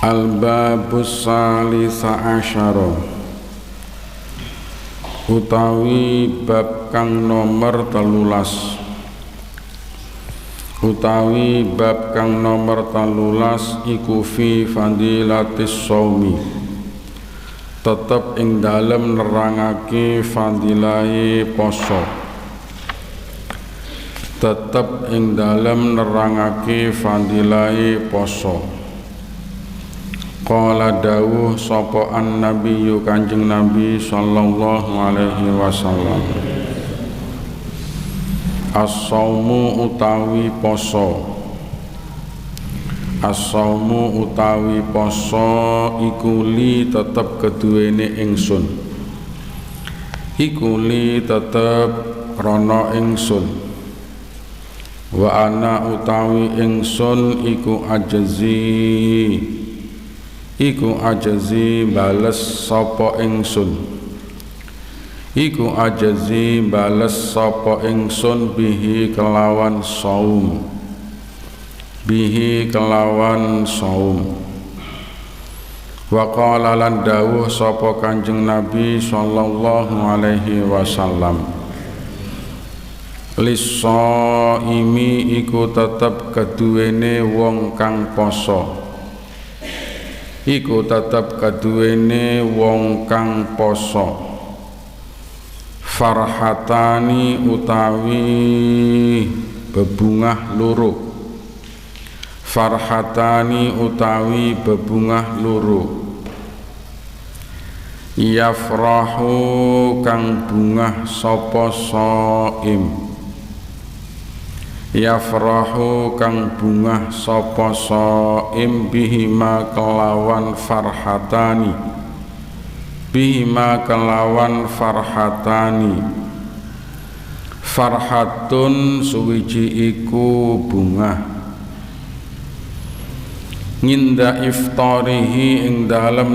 Al-babus salisa asyara utawi bab kang nomor 13 iku fi fadilatis shaumi tetep ing dalem nerangake fadilahe poso Qala dawuh sapa an-nabiyyu Kanjeng Nabi sallallahu alaihi wasallam As-saumu utawi poso iku li tetep keduwene ingsun krana ingsun wa ana utawi ingsun iku ajazi bales sapa ingsun bihi kelawan saum wa qala lan dawuh sapa Kanjeng Nabi sallallahu alaihi wasallam lis-shaimi iku tetep keduwene wong kang poso farhatani utawi bebungah loro yafrahu kang bungah sapa shaim bihima kelawan farhatani farhatun suwiji iku bungah nginda iftarihi ing dalem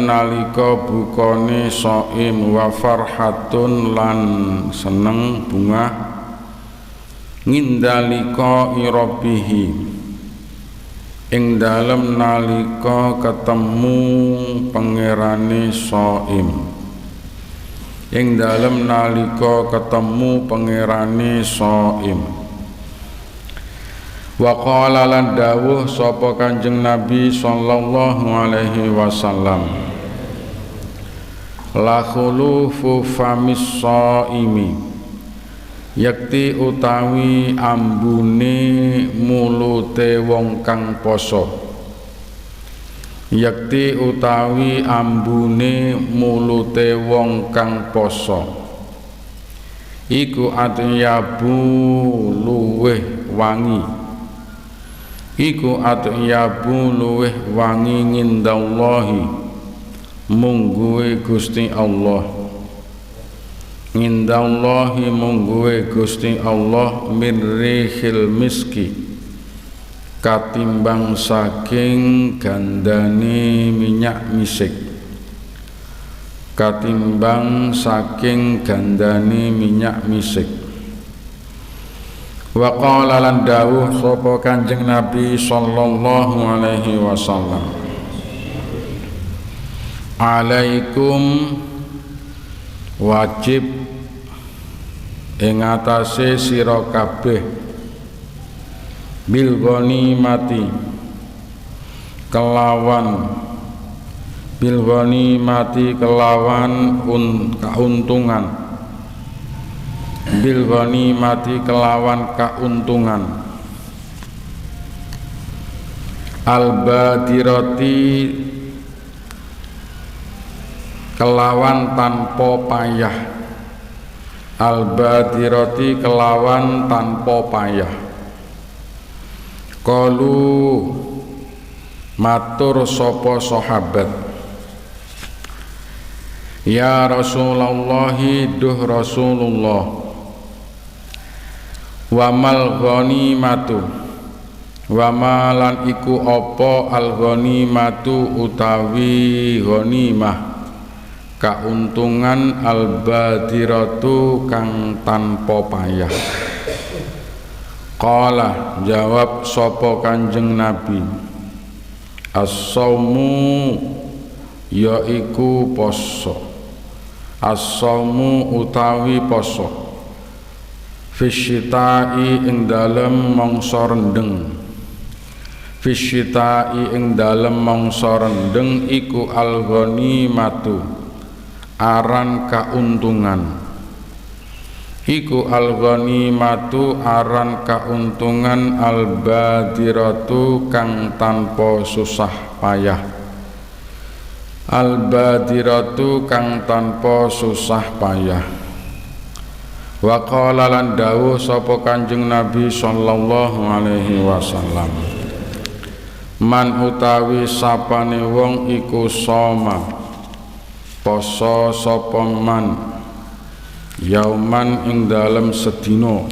nalika bukane shaim wa farhatun lan seneng bungah ngindalika irabihi ing dalem nalika ketemu pangerane shaim wa qala lan dawuh sapa Kanjeng Nabi sallallahu alaihi wasallam la khulufu famis shaimi yakti utawi ambune mulute wong kang poso iku atyabu luweh wangi ngindallahi mungguwe Gusti Allah min rihil miski katimbang saking gandane minyak misik wa qala lan dawuh sapa Kanjeng Nabi sallallahu alaihi wasallam alaikum wajib ing atase sira kabeh bil ghanimati kelawan kauntungan al-badirati kelawan tanpa payah qalu matur sapa sahabat ya Rasulullah duh Rasulullah wa mal ghanimatu wa malan iku apa al ghanimatu utawi ghanimah kauntungan al badiratu kang tanpa payah Qala jawab sapa Kanjeng Nabi, as-saumu yaiku poso, as-saumu utawi poso, fisyita'i ing dalem mangsa rendeng, fisyita'i ing dalem mangsa rendeng iku al-ghanimatu aran kauntungan, iku al-ghanimatu aran kauntungan, al-badiratu kang tanpa susah payah, al-badiratu kang tanpa susah payah. Wa qala lan dawuh sapa Kanjeng Nabi sallallahu alaihi wasallam, man utawi sapane wong iku soma poso sapa man yauman ing dalem sedina,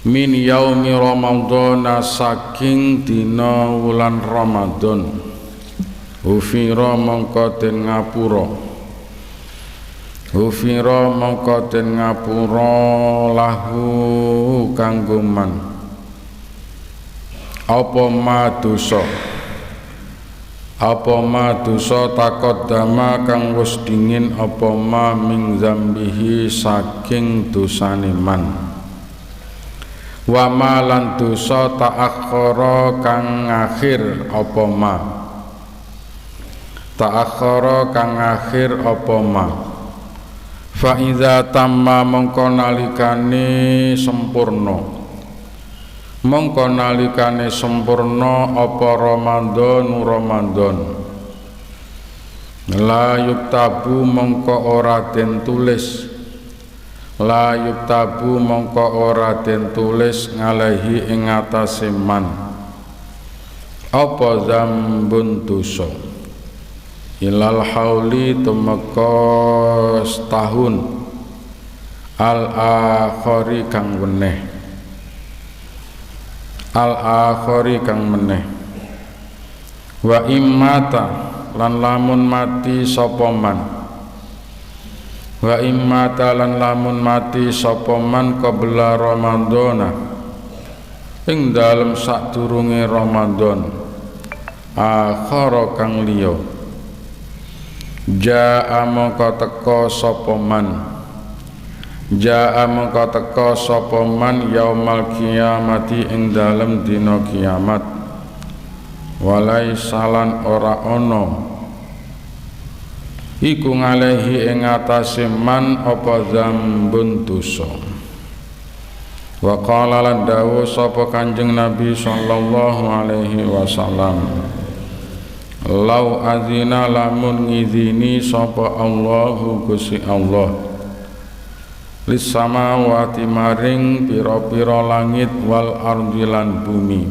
min yaumi ramadhana saking dina wulan Ramadan, ufira mongko den ngapura, ufira mongko den ngapura lahu kanggo man apa madosa, apa madosa takot dama kang wis dingin apa ma ming zambihi saking dosane man, wa ma lan dosa ta'akhkhara kang akhir apa ma, ta'akhkhara kang akhir apa ma, fa iza tamma mongko nalikane sempurna, mongko nalikane sempurna apa Ramadan, la yuktabu mongko ora den tulis, la yuktabu mongko ora den tulis ngalehi ing atase man apa zambun dosa, ilal hauli tumeka setahun al-akhari kang weneh, al-akhari kang meneh. Wa immata lan lamun mati sapa man, wa immata lan lamun mati sapa man qabla Ramadhana ing dalem sadurunge Ramadan, akhara kang liya, jaa mongko teka sapa man, jaa mongko teka sapa man yaumal kiamati ing dalem dina kiamat, walai salan ora ana iku ngalehi ing atase man apa zambun dosa. Wa qala lan dawuh sapa Kanjeng Nabi sallallahu alaihi wasallam, lau azina lamun ngizini sapa Allahu Gusti Allah lis samawati maring pira-pira langit wal ardi lan bumi,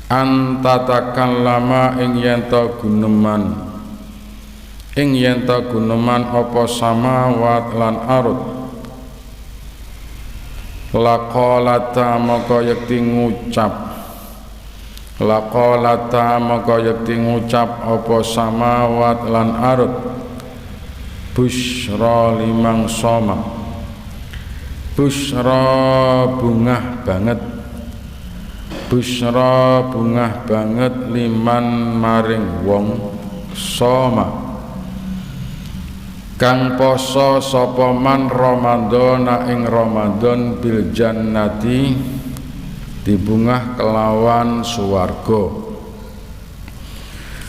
antatakallama ing yen ta guneman, ing yen ta guneman apa samawat lan ard, laqalata maka yekti ngucap, laqalata maka yekti ngucap apa samawat lan ard, busyra limang soma, busyra bungah banget, busyra bungah banget liman maring wong soma kang poso sapa man Ramadhana ing Ramadan bil jannati dibungah kelawan swarga.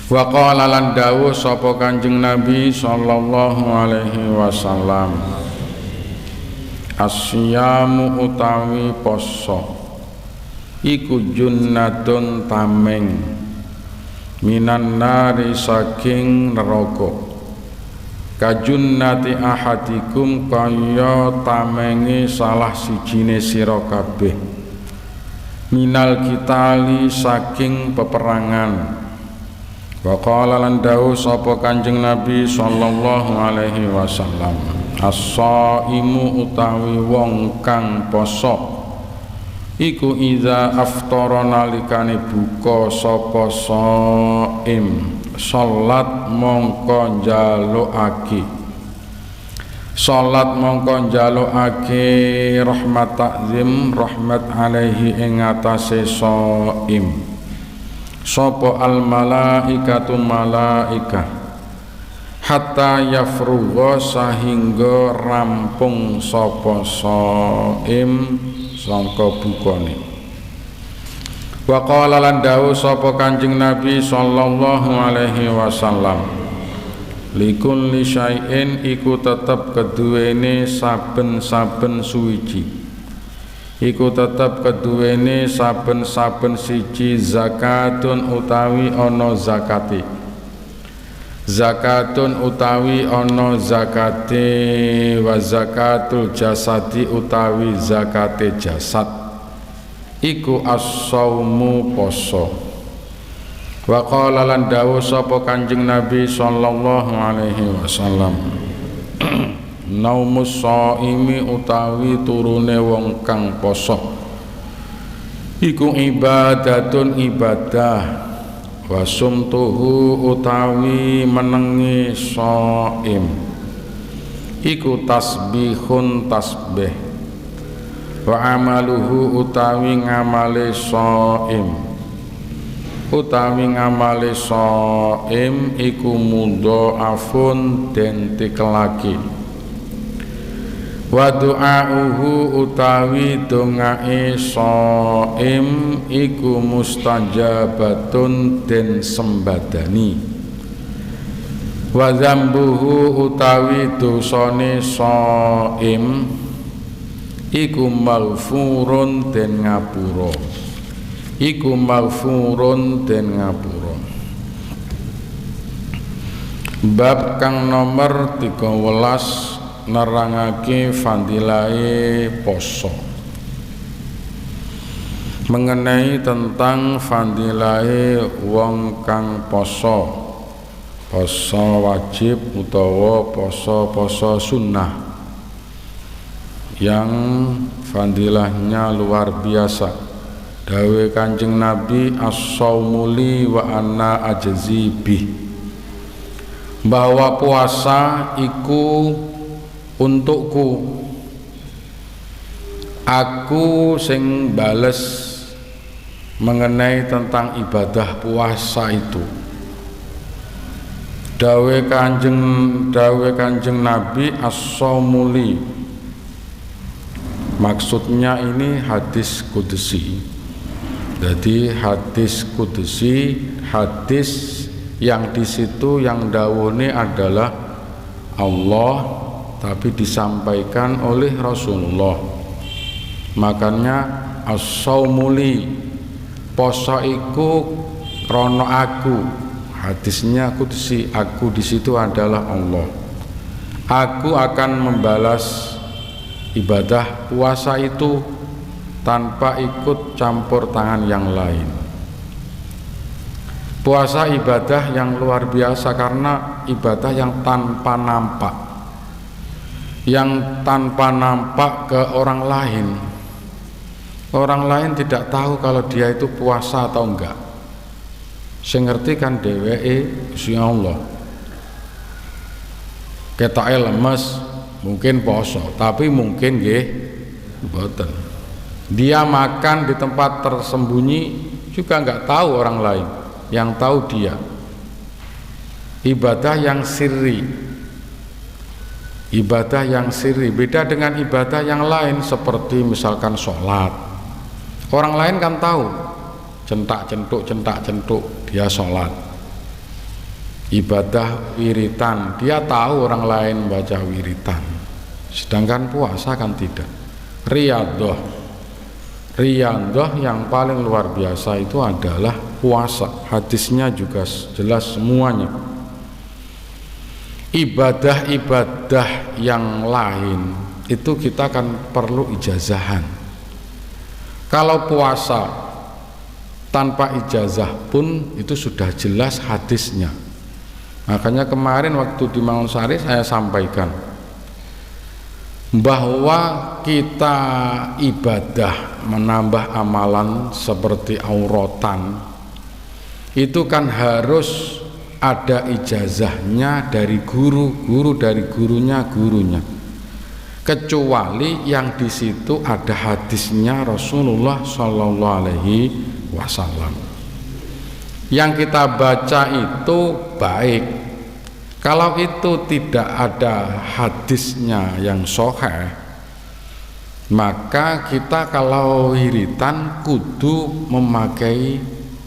Wa qala lan dawuh sapa Kanjeng Nabi sallallahu alaihi wasallam, asyamu utawi poso iku junnatun tameng minan nari saking neraka, kajunnati ahadikum kaya tamenge salah sijine sira kabeh, minal kitali saking peperangan. Wa qala lan dawuh sapa Kanjeng Nabi sallallahu alaihi wasallam, as-shaimu utawi wong kang poso iku iza aftara nalikane buka sapa shaim salat mongko njalukake, Salat mongko njalukake rahmat takzim rahmat alaihi ing atase shaim sapa al malaikatu malaikah hatta yafrugha sahingga rampung sapa shaim sangka bukane. Wa qala lan dawuh sapa Kanjeng Nabi sallallahu alaihi wasallam likulli syai'in iku tetep keduwene saben-saben suwiji iku tetep keduwene saben-saben siji zakatun utawi ana zakate zakatun utawi ana zakate wa zakatul jasadi utawi zakate jasad iku as-saumu poso. Wa qala lan dawuh sapa Kanjeng Nabi sallallahu alaihi wasallam naumus shaimi utawi turune wong kang poso iku ibadatun ibadah wa sumtuhu utawi menengi shaim iku tasbihun tasbih wa amaluhu utawi ngamale shaim utawi ngamale shaim iku mudhaafun den tikelake wa du'auhu utawi dongae shaim iku mustajabatun den sembadani wa dzambuhu utawi dosane shaim iku maghfurun den ngapura iku maghfurun den ngapura. Bab kang nomor 13 nerangake fadilahe poso, mengenai tentang fadilahe wong kang poso wajib utawa poso sunnah yang fadilahnya luar biasa. Dawe Kanjeng Nabi as-saumuli wa anna ajzi bih, bahwa puasa iku untukku, aku sing bales mengenai tentang ibadah puasa itu. Dawe Kanjeng Nabi as-saumuli, maksudnya ini hadis kudusi. Jadi hadis kudusi, hadis yang di situ yang dawuhne adalah Allah tapi disampaikan oleh Rasulullah. Makanya as-saumuli, poso iku krono aku, hadisnya kudusi, aku di situ adalah Allah. Aku akan membalas ibadah puasa itu tanpa ikut campur tangan yang lain. Puasa ibadah yang luar biasa karena ibadah yang tanpa nampak, ke orang lain. Orang lain tidak tahu kalau dia itu puasa atau enggak. Sing ngerti kan dheweke Gusti Allah. Ketoke lemes mungkin poso, tapi mungkin nggih mboten. Dia makan di tempat tersembunyi juga enggak tahu orang lain, yang tahu dia. Ibadah yang sirri, beda dengan ibadah yang lain seperti misalkan sholat. Orang lain kan tahu, centak centuk dia sholat. Ibadah wiritan, dia tahu orang lain baca wiritan. Sedangkan puasa kan tidak. Riyadhah yang paling luar biasa itu adalah puasa. Hadisnya juga jelas semuanya. Ibadah-ibadah yang lain itu kita kan perlu ijazahan. Kalau puasa tanpa ijazah pun itu sudah jelas hadisnya. Makanya kemarin waktu di Mangunsari saya sampaikan bahwa kita ibadah menambah amalan seperti auratan itu kan harus ada ijazahnya dari guru dari gurunya. kecuali yang di situ ada hadisnya Rasulullah Shallallahu Alaihi Wasallam. Yang kita baca itu baik. Kalau itu tidak ada hadisnya yang sahih, maka kita kalau wiritan kudu memakai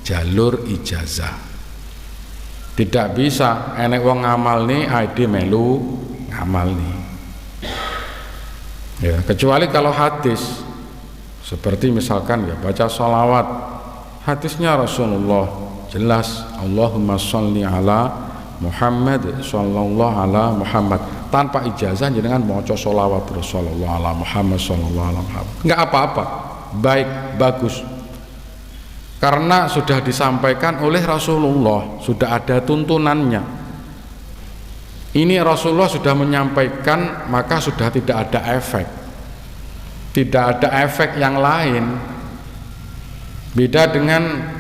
jalur ijazah. Tidak bisa enek wong ngamal nih ade melu ngamal nih. Ya, kecuali kalau hadis seperti misalkan ya baca sholawat, hadisnya Rasulullah jelas Allahumma sholli ala Muhammad sallallahu ala Muhammad, tanpa ijazah jenengan maca sholawat Rasulullah ala Muhammad sallallahu ala Muhammad, enggak apa-apa, baik, bagus, karena sudah disampaikan oleh Rasulullah, sudah ada tuntunannya. Ini Rasulullah sudah menyampaikan, maka sudah tidak ada efek. Tidak ada efek yang lain. Beda dengan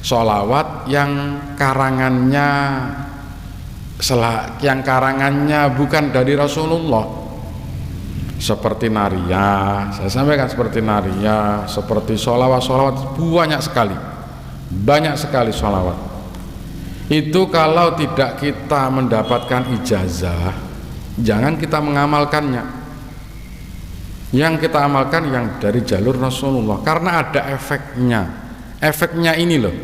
sholawat yang karangannya bukan dari Rasulullah. Seperti naria, saya sampaikan seperti naria, seperti sholawat banyak sekali sholawat. Itu kalau tidak kita mendapatkan ijazah, jangan kita mengamalkannya. Yang kita amalkan yang dari jalur Rasulullah, karena ada efeknya. Efeknya ini loh,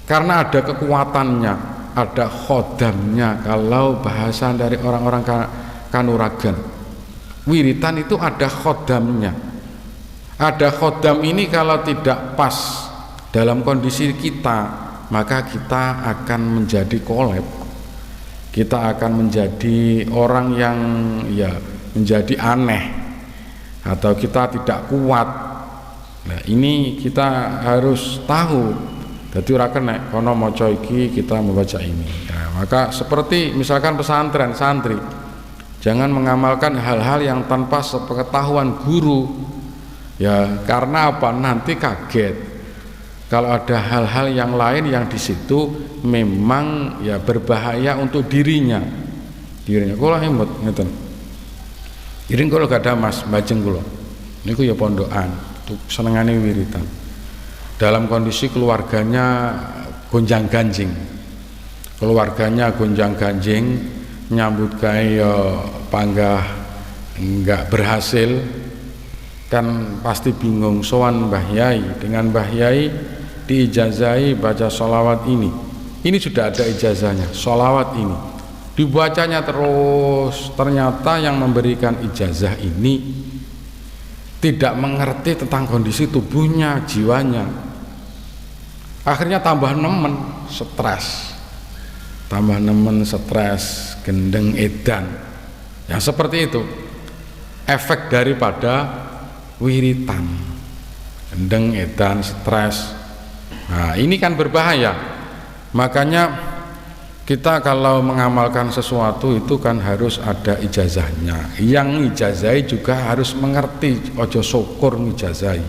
karena ada kekuatannya, ada khodamnya. Kalau bahasa dari orang-orang Kanuragan, wiritan itu ada khodamnya. Ada khodam ini kalau tidak pas dalam kondisi kita, maka kita akan menjadi kolab, kita akan menjadi orang yang ya menjadi aneh, atau kita tidak kuat. Nah ini kita harus tahu. Jadi ora kena kono maca iki kita membaca ini. Nah, maka seperti misalkan pesantren, santri jangan mengamalkan hal-hal yang tanpa sepengetahuan guru. Ya karena apa? Nanti kaget. Kalau ada hal-hal yang lain yang di situ memang ya berbahaya untuk dirinya. Kula hemut ngeten. Iring kula gak ada Mas, bajeng kula. Niku ya pondokan, senengane wiritan. Dalam kondisi keluarganya gonjang-ganjing. Keluarganya gonjang-ganjing, nyambut gawe ya panggah enggak berhasil. Kan pasti bingung, sowan Mbah Yai, dengan Mbah Yai diijazahi baca sholawat ini sudah ada ijazahnya, sholawat ini dibacanya terus. Ternyata yang memberikan ijazah ini tidak mengerti tentang kondisi tubuhnya, jiwanya, akhirnya tambah nemen stres, gendeng edan. Yang seperti itu efek daripada wiritan, gendeng edan, stres. Nah ini kan berbahaya. Makanya kita kalau mengamalkan sesuatu itu kan harus ada ijazahnya. Yang ijazahi juga harus mengerti, ojo syukur ngijazahi.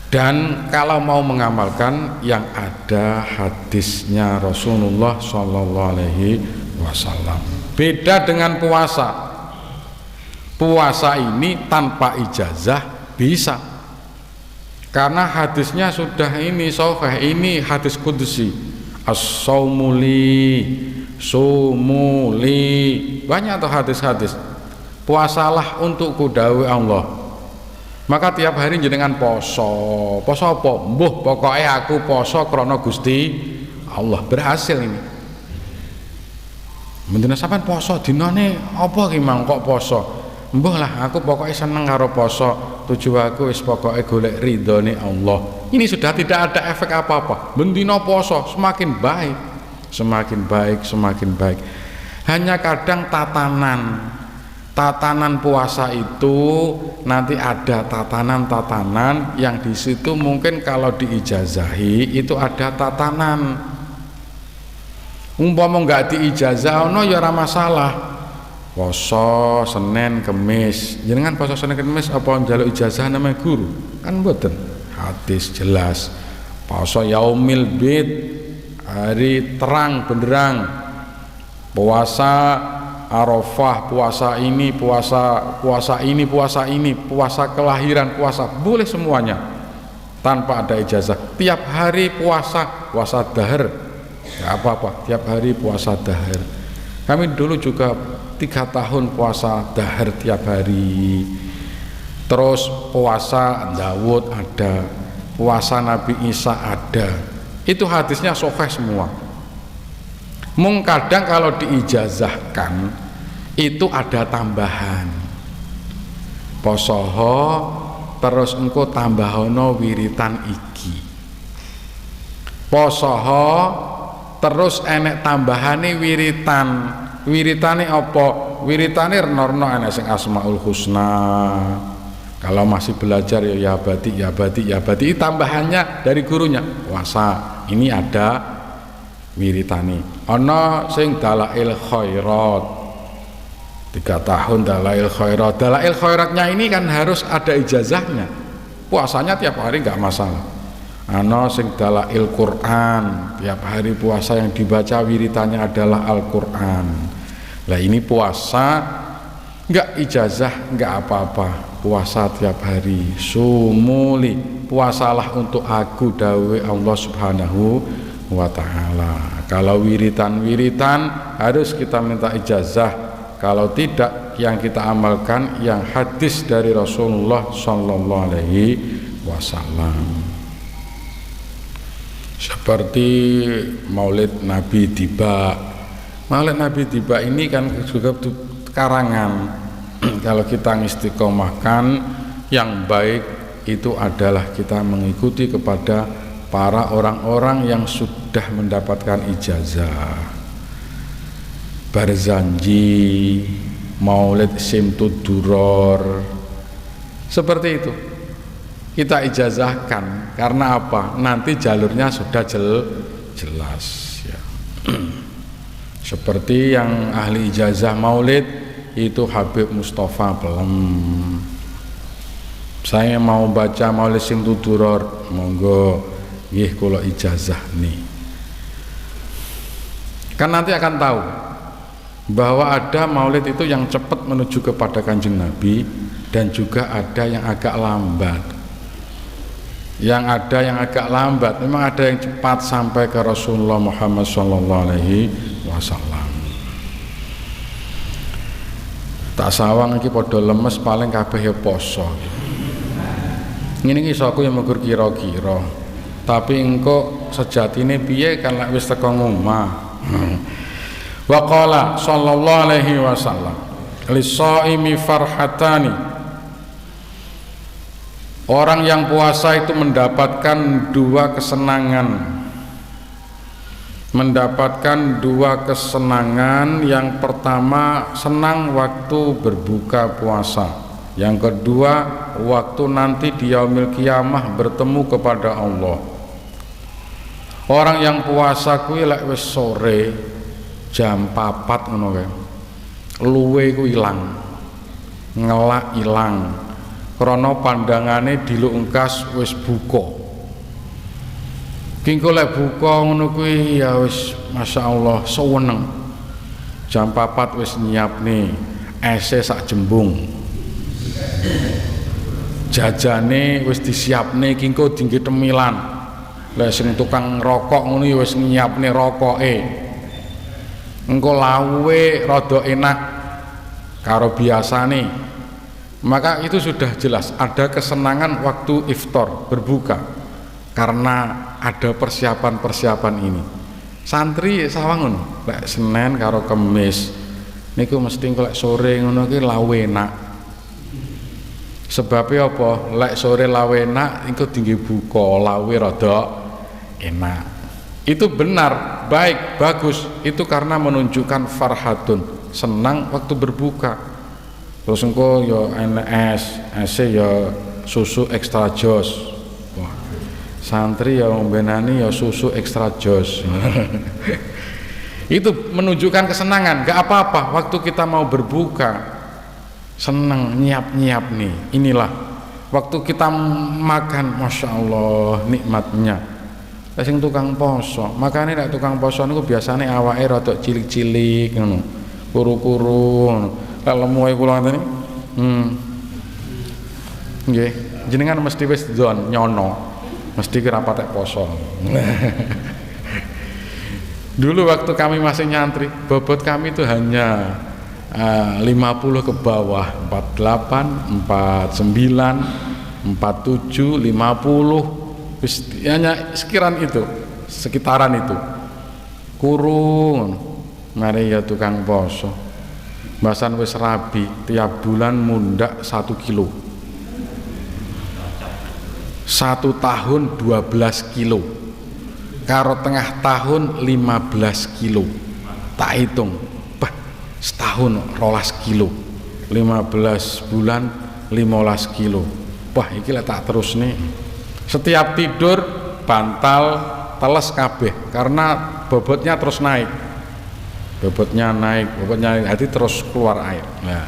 Dan kalau mau mengamalkan yang ada hadisnya Rasulullah Shallallahu Alaihi Wasallam. Beda dengan puasa. Puasa ini tanpa ijazah bisa. Karena hadisnya sudah ini sahih, ini hadis kudusi. As-saumuli, sumuli, banyak tuh hadis-hadis. Puasalah untukku dawuh Allah. Maka tiap hari jenengan poso. Poso apa? Mbuh pokoknya aku poso krana Gusti Allah. Berhasil ini. Mendina sampean poso dinane apa ki mang kok poso? Mbuh lah aku pokoknya seneng karo poso. Tujuanku wis pokoknya golek ridhone Allah. Ini sudah tidak ada efek apa-apa. Bendina poso semakin baik, semakin baik, semakin baik. Hanya kadang tatanan puasa itu nanti ada tatanan yang di situ mungkin kalau diijazahi itu ada tatanan. Umpama enggak diijazah ono ya ora masalah. Poso Senin Kemis, jenengan poso Senin Kemis apa njaluk ijazah namanya guru? Kan mboten. Hadis jelas. Poso yaumil bid, hari terang benderang. Puasa Arafah, puasa ini, puasa ini, puasa kelahiran, puasa boleh semuanya tanpa ada ijazah. Tiap hari puasa dahar, nggak apa-apa. Tiap hari puasa dahar. Kami dulu juga 3 tahun puasa dahar tiap hari. Terus puasa Daud ada, puasa Nabi Isa ada. Itu hadisnya sahih semua. Mung kadang kalau diijazahkan itu ada tambahan. Posoho terus engko tambahono wiritan iki. Posoho terus enek tambahane wiritan. Wiritane apa? Wiritane renorno enek sing Asmaul Husna. Kalau masih belajar ya bati tambahannya dari gurunya. Puasa ini ada wiritani. Ana sing dalail khairat 3 tahun dalail khairat. Dalail khairatnya ini kan harus ada ijazahnya. Puasanya tiap hari nggak masalah. Ana sing dalail Quran, tiap hari puasa yang dibaca wiritannya adalah Al-Quran. Lah ini puasa nggak ijazah nggak apa-apa. Puasa tiap hari. Sumuli, puasalah untuk aku dawe Allah Subhanahu wa ta'ala. Kalau wiritan harus kita minta ijazah. Kalau tidak, yang kita amalkan yang hadis dari Rasulullah sallallahu alaihi wasallam. Seperti Maulid Nabi Tiba. Maulid Nabi Tiba ini kan juga karangan. Kalau kita istiqomahkan yang baik itu adalah kita mengikuti kepada para orang-orang yang sudah mendapatkan ijazah. Barzanji, Maulid Simtud Duror, seperti itu kita ijazahkan. Karena apa? Nanti jalurnya sudah jelas ya. Seperti yang ahli ijazah Maulid itu Habib Mustafa Pelem. Saya mau baca Maulid Simtud Duror, monggo nggih kula ijazah nih. Kan nanti akan tahu bahwa ada maulid itu yang cepat menuju kepada Kanjeng Nabi dan juga ada yang agak lambat. Yang ada yang agak lambat, memang ada yang cepat sampai ke Rasulullah Muhammad sallallahu alaihi wasallam. Tak sawang iki padha lemes paling kabeh ya poso. Ngene iki iso aku yang mengur kira-kira. Tapi engko sejatine piye kan lek wis teko ngomah. Wa qala sallallahu alaihi wasallam lis-shaimi farhatani. Orang yang puasa itu mendapatkan 2 kesenangan. Mendapatkan 2 kesenangan. Yang pertama senang waktu berbuka puasa. Yang kedua waktu nanti di yaumil qiyamah bertemu kepada Allah. Orang yang puasa kuwi lek wis sore jam 4 ngono kae. Luwe ku ilang. Ngelak ilang. Krana pandangane diluk engkas wis buka. Kengko lek buka ngono kuwi ya wis masyaallah seneng. Jam 4 wis nyiapne ese sak jembung. Jajane wis disiapne kengko dinggo temilan. Lah sing tukang rokok ngono ya wis nyiapne rokoke. Engko lawe rada enak karo biasane. Maka itu sudah jelas ada kesenangan waktu iftar berbuka karena ada persiapan-persiapan ini. Santri sawangun lek Senin karo Kemis niku mesti lek sore ngono ki lawe enak. Sebabnya apa? Lek sore lawe enak engko dinggo buka lawe rada enak. Itu benar, baik, bagus. Itu karena menunjukkan farhatun, senang waktu berbuka. Terus engko ya enek es ya susu ekstra jos. Wah. Santri ya ngombenani ya susu ekstra jos. Itu menunjukkan kesenangan, gak apa-apa waktu kita mau berbuka. Senang nyiap-nyiap nih. Inilah waktu kita makan, Masya Allah nikmatnya. Sing tukang poso, makanya nek tukang poso niku biasane awake rada cilik-cilik ngono. Kuru-kuru. Lek lemu ae kula ngene. Nggih, jenengan mesti wis don nyono. Mesti kira patek poso. Dulu waktu kami masih nyantri, bobot kami itu hanya 50 ke bawah, 48, 49, 47, 50, hanya sekitaran itu. Kurung, mari ya tukang poso. Mbasan wis rabi, tiap bulan mundak 1 kilo. 1 tahun 12 kilo. Karo tengah tahun 15 kilo. Tak hitung, setahun 12 kilo. 15 bulan 15 kilo. Wah, iki lek tak terus nih. Setiap tidur bantal teles kabeh karena bobotnya terus naik. Bobotnya naik, hati terus keluar air. Nah,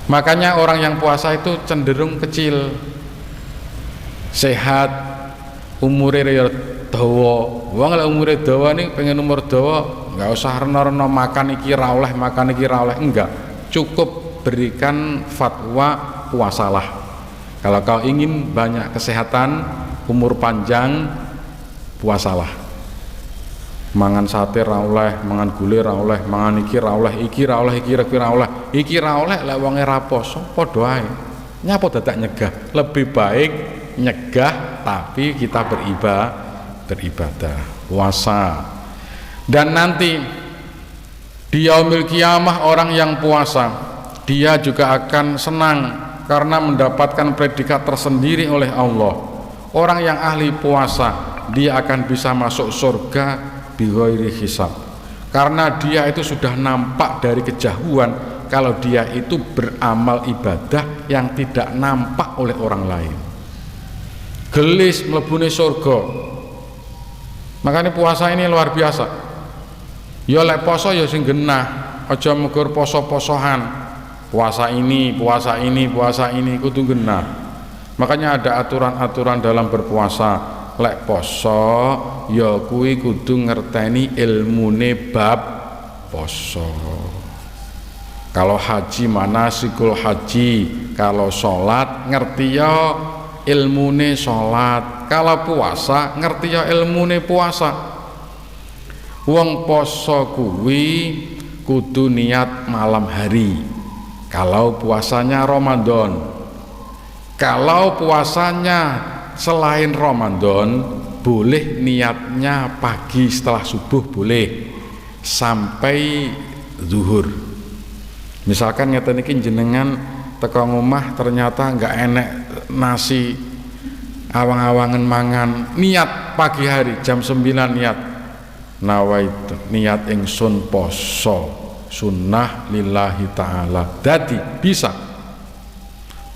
makanya orang yang puasa itu cenderung kecil, sehat, umurnya dawa. Wong lek umure dawa nih pengen umur dawa, enggak usah reno-reno makan iki ra oleh, enggak. Cukup berikan fatwa puasalah. Kalau kau ingin banyak kesehatan, umur panjang, puasalah. Mangan sate ra oleh, mangan gule ra oleh, mangan iki ra oleh, iki ra oleh, iki ra oleh, lek wonge ra poso padha ae. Nyapa dadak nyegah? Lebih baik nyegah tapi kita beribadah, puasa. Dan nanti di yaumil kiamah orang yang puasa dia juga akan senang karena mendapatkan predikat tersendiri oleh Allah. Orang yang ahli puasa dia akan bisa masuk surga bighairi hisab, karena dia itu sudah nampak dari kejauhan kalau dia itu beramal ibadah yang tidak nampak oleh orang lain. Gelis mlebune surga. Makanya puasa ini luar biasa. Ya lek poso ya sing genah, aja megur poso-posohan. Puasa ini kudu genah. Makanya ada aturan-aturan dalam berpuasa. Lek poso ya kuwi kudu ngerteni ilmune bab poso. Kalau haji manasikul haji, kalau sholat ngerti ya ilmune sholat, kalau puasa ngerti ya ilmune puasa. Wong poso kuwi kudu niat malam hari kalau puasanya Ramadan. Kalau puasanya selain Ramadan boleh niatnya pagi setelah subuh, boleh sampai zuhur. Misalkan ngeten iki jenengan teko omah ternyata enggak enek nasi, awang-awangan mangan, niat pagi hari jam 9 niat nawaitu, niat ingsun poso sunnah lillahi ta'ala, dadi bisa.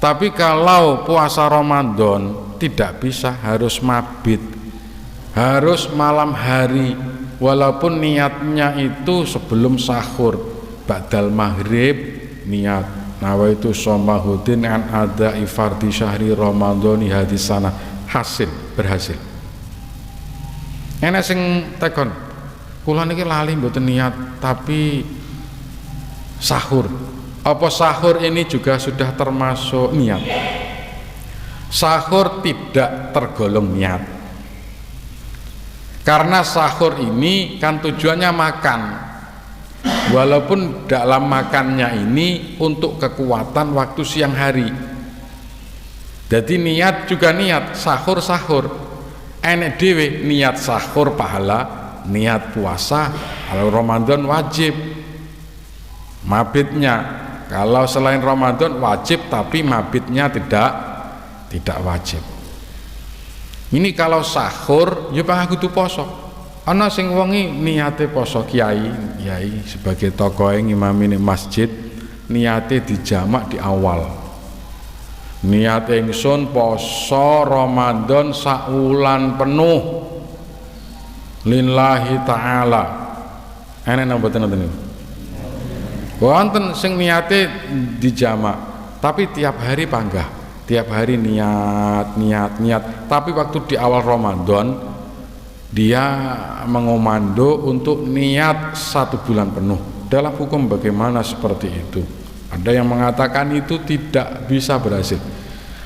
Tapi kalau puasa Ramadan tidak bisa, harus mabit, harus malam hari, walaupun niatnya itu sebelum sahur, ba'dal maghrib niat nawaitu somahudin an ada ifardi syahri ramadhani hadis sana, berhasil. Enak sing tekon kula niki lali mboten niat tapi sahur. Apa sahur ini juga sudah termasuk niat? Sahur tidak tergolong niat, karena sahur ini kan tujuannya makan, walaupun dalam makannya ini untuk kekuatan waktu siang hari. Jadi niat juga niat, sahur enek dhewe niat sahur pahala, niat puasa kalau Ramadan wajib mabitnya. Kalau selain Ramadan wajib tapi mabitnya tidak wajib. Ini kalau sahur ya pak kudu poso. Ana sing wengi niate poso, kiai sebagai tokoh ngimami ning masjid niate dijamak di awal. Niat ingsun poso Ramadan saulan penuh lillahi ta'ala. Enak nang mboten ngoten niku? Wonten sing niate dijamak, tapi tiap hari panggah, tiap hari niat. Tapi waktu di awal Ramadan dia mengomando untuk niat 1 bulan penuh. Dalam hukum bagaimana seperti itu? Ada yang mengatakan itu tidak bisa berhasil.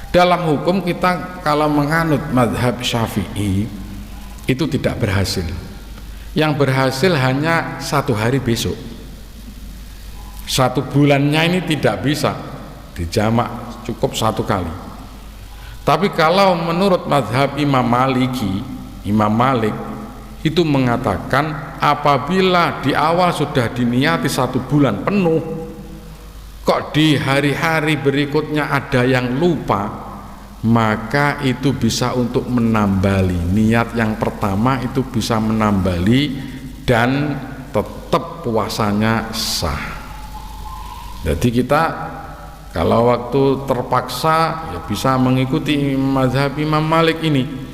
Dalam hukum kita kalau menganut mazhab Syafi'i itu tidak berhasil. Yang berhasil hanya 1 hari besok. 1 bulannya ini tidak bisa dijamak, cukup 1 kali. Tapi kalau menurut mazhab Imam Malik itu mengatakan apabila di awal sudah diniati 1 bulan penuh, kok di hari-hari berikutnya ada yang lupa, maka itu bisa untuk menambali. Niat yang pertama itu bisa menambali dan tetap puasanya sah. Jadi kita kalau waktu terpaksa ya bisa mengikuti mazhab Imam Malik ini.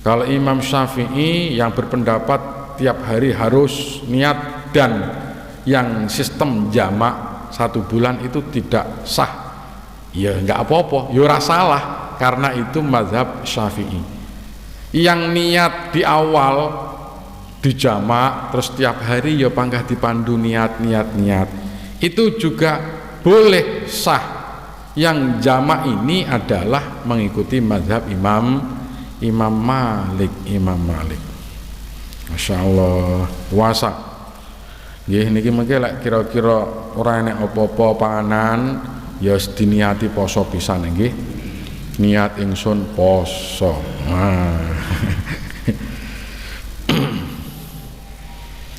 Kalau Imam Syafi'i yang berpendapat tiap hari harus niat dan yang sistem jamak 1 bulan itu tidak sah, ya nggak apa-apa, ya ora salah, karena itu mazhab Syafi'i. Yang niat di awal dijamak terus tiap hari ya panggah dipandu niat, itu juga boleh sah. Yang jamak ini adalah mengikuti mazhab Imam Malik. Masya Allah, puasa nggih niki mengke lek kira-kira ora enek apa-apa panganan ya diniati poso pisan nggih. Niat ingsun poso.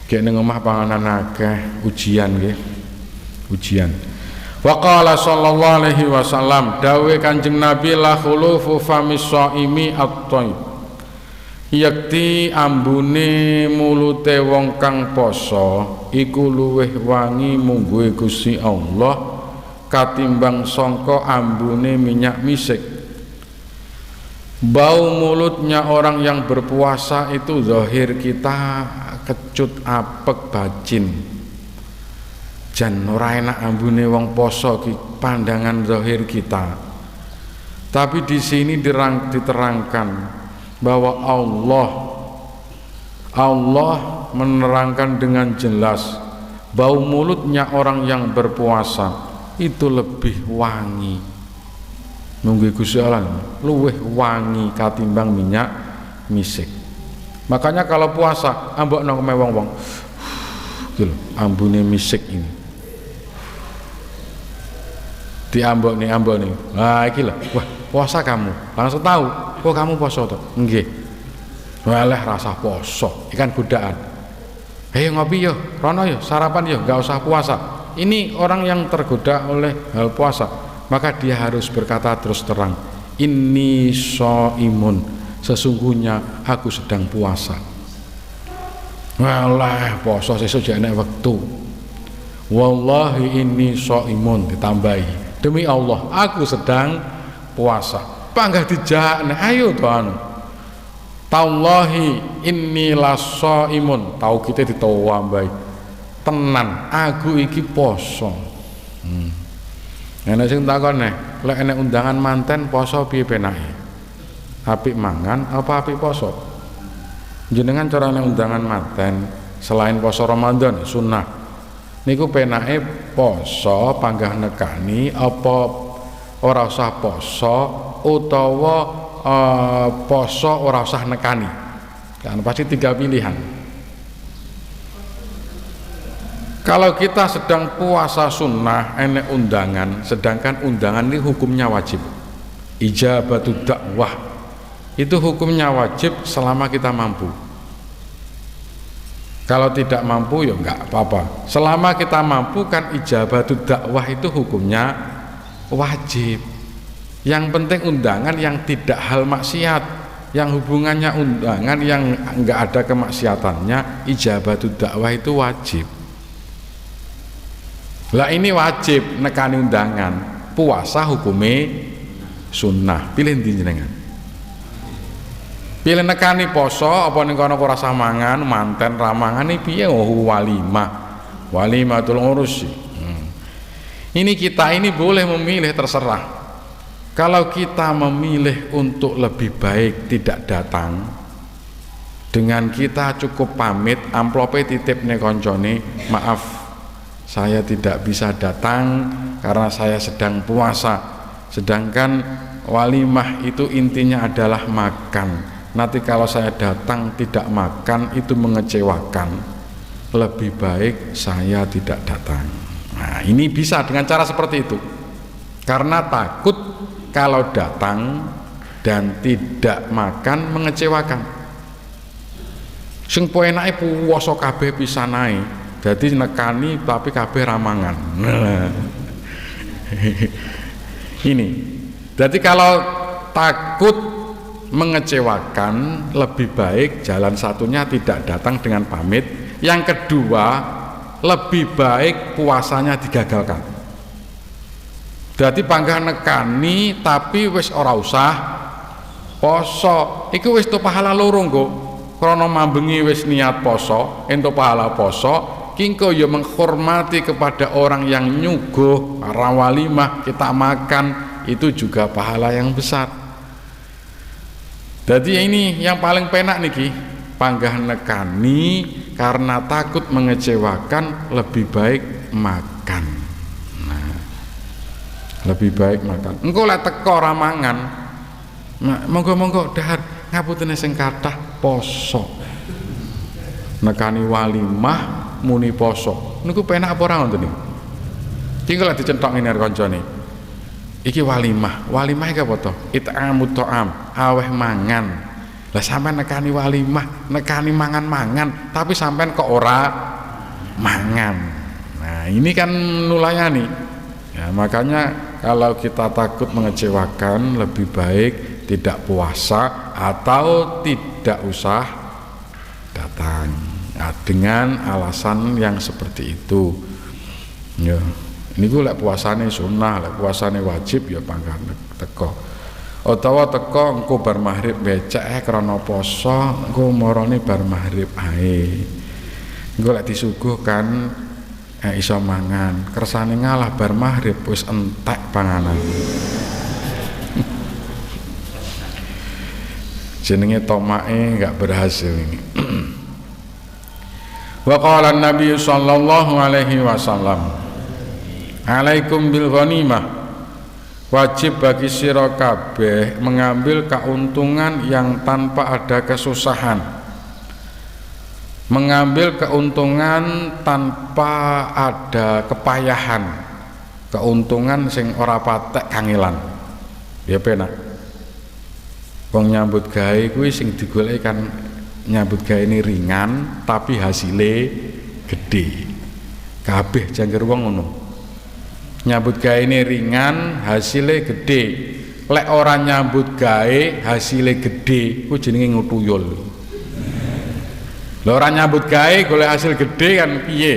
Kayak ning omah panganan akeh, ujian nggih. Ujian. Wa qala sallallahu alaihi wasallam, dawe Kanjeng Nabi la khulufu famis shaimi at-thayyib. Yakti ambune mulute wong kang poso iku luweh wangi mungguhe Gusti Allah katimbang sangka ambune minyak misik. Bau mulutnya orang yang berpuasa itu zahir kita kecut apek bacin. Jan ora enak ambune wong poso ki pandangan zahir kita. Tapi di sini diterangkan bahwa Allah menerangkan dengan jelas bau mulutnya orang yang berpuasa itu lebih wangi. Nunggu Gusti Allah luweh wangi katimbang minyak misik. Makanya kalau puasa ambok nang wong-wong gitu loh, ambune misik ini diambok nih. Nah iki lho, wah puasa kamu, langsung tahu kok kamu poso toh? Nggih. Walah rasa poso, ikan godaan. Hei ngopi yo, rono yo, sarapan yo, enggak usah puasa. Ini orang yang tergoda oleh hal puasa, maka dia harus berkata terus terang, inni shaimun, sesungguhnya aku sedang puasa. Walah poso sesuk jek nek wektu. Wallahi inni shaimun, ditambahi. Demi Allah, aku sedang puasa. Panggah dijak, ayo tuan. Tallahi inni lasaimun. Tahu kita ditawambai. Tenan, aku iki poso. Nek sing takon lek enek undangan manten poso piye penake? Apik mangan apa apik poso? Jenengan carane undangan manten selain poso Ramadan sunnah. Niku penake poso panggah nekani apa ora usah poso utawa poso ora usah nekani. Kan pasti 3 pilihan. Kalau kita sedang puasa sunnah enek undangan, sedangkan undangan ini hukumnya wajib. Ijabatud dakwah itu hukumnya wajib selama kita mampu. Kalau tidak mampu ya enggak apa-apa. Selama kita mampu kan ijabatud dakwah itu hukumnya wajib. Yang penting undangan yang tidak hal maksiat, yang hubungannya undangan yang enggak ada kemaksiatannya, ijabatud dakwah itu wajib. Lah ini wajib nekani undangan. Puasa hukumnya sunnah. Pilih ndi jenengan? Pilih nekani poso apa ning kono ora mangan manten ramangan iki piye walimatul urus. Ini kita ini boleh memilih, terserah. Kalau kita memilih untuk lebih baik tidak datang, dengan kita cukup pamit, amplope titip ning koncone, maaf saya tidak bisa datang karena saya sedang puasa. Sedangkan walimah itu intinya adalah makan. Nanti kalau saya datang tidak makan itu mengecewakan. Lebih baik saya tidak datang. Nah, ini bisa dengan cara seperti itu. Karena takut kalau datang dan tidak makan mengecewakan. Sing penake puasa kabeh pisanae. Dadi nekani tapi kabeh ramangan. Ini. Jadi kalau takut mengecewakan, lebih baik jalan satunya tidak datang dengan pamit. Yang kedua, lebih baik puasanya digagalkan. Jadi panggah nekani tapi wis ora usah poso. Iku wis to pahala loro nggo. Krana mambengi wis niat poso, entuk pahala poso. Kingko ya menghormati kepada orang yang nyuguh rawalimah kita makan, itu juga pahala yang besar. Jadi ini yang paling penak niki, panggah nekani karena takut mengecewakan, lebih baik makan. Nah, lebih baik makan. Engko lek teko ramangan, monggo-monggo dahar ngaputene sing kathah poso. Nekani walimah muni poso niku penak apa ora ngoten niku? Iki lek dicentok ngene karo kancane. Iki walimah iki apa to? It'amut ta'am, aweh mangan. Lah sampean nekani walimah, nekani mangan-mangan, tapi sampean kok ora mangan. Nah, ini kan nulayani. Ya, makanya kalau kita takut mengecewakan, lebih baik tidak puasa atau tidak usah datang. Nah, dengan alasan yang seperti itu. Ya. Ini gue lek puasane sunnah, lek puasane wajib ya pangkat teko. Utawa teko engko bar maghrib becek krana poso, engko marane bar maghrib ae. Engko lek disuguhkan iso mangan, kersane ngalah bar maghrib wis entek panganan. Jenenge tomake enggak berhasil ini. Wa qala an-nabi sallallahu alaihi wasallam, alaikum bil ghanimah, wajib bagi sira kabeh mengambil keuntungan yang tanpa ada kesusahan, mengambil keuntungan tanpa ada kepayahan, keuntungan sing ora patek kangelan. Ya penak. Wong nyambut gawe kuwi sing digoleki kan nyambut gawe ini ringan tapi hasilnya gede. Kabeh jangger wong ngono. Nyambut gawe ini ringan hasilnya gede. Lek orang nyambut gawe hasilnya gede ku jenenge ngutuyul. Lek orang nyambut gawe golek hasil gede kan piye?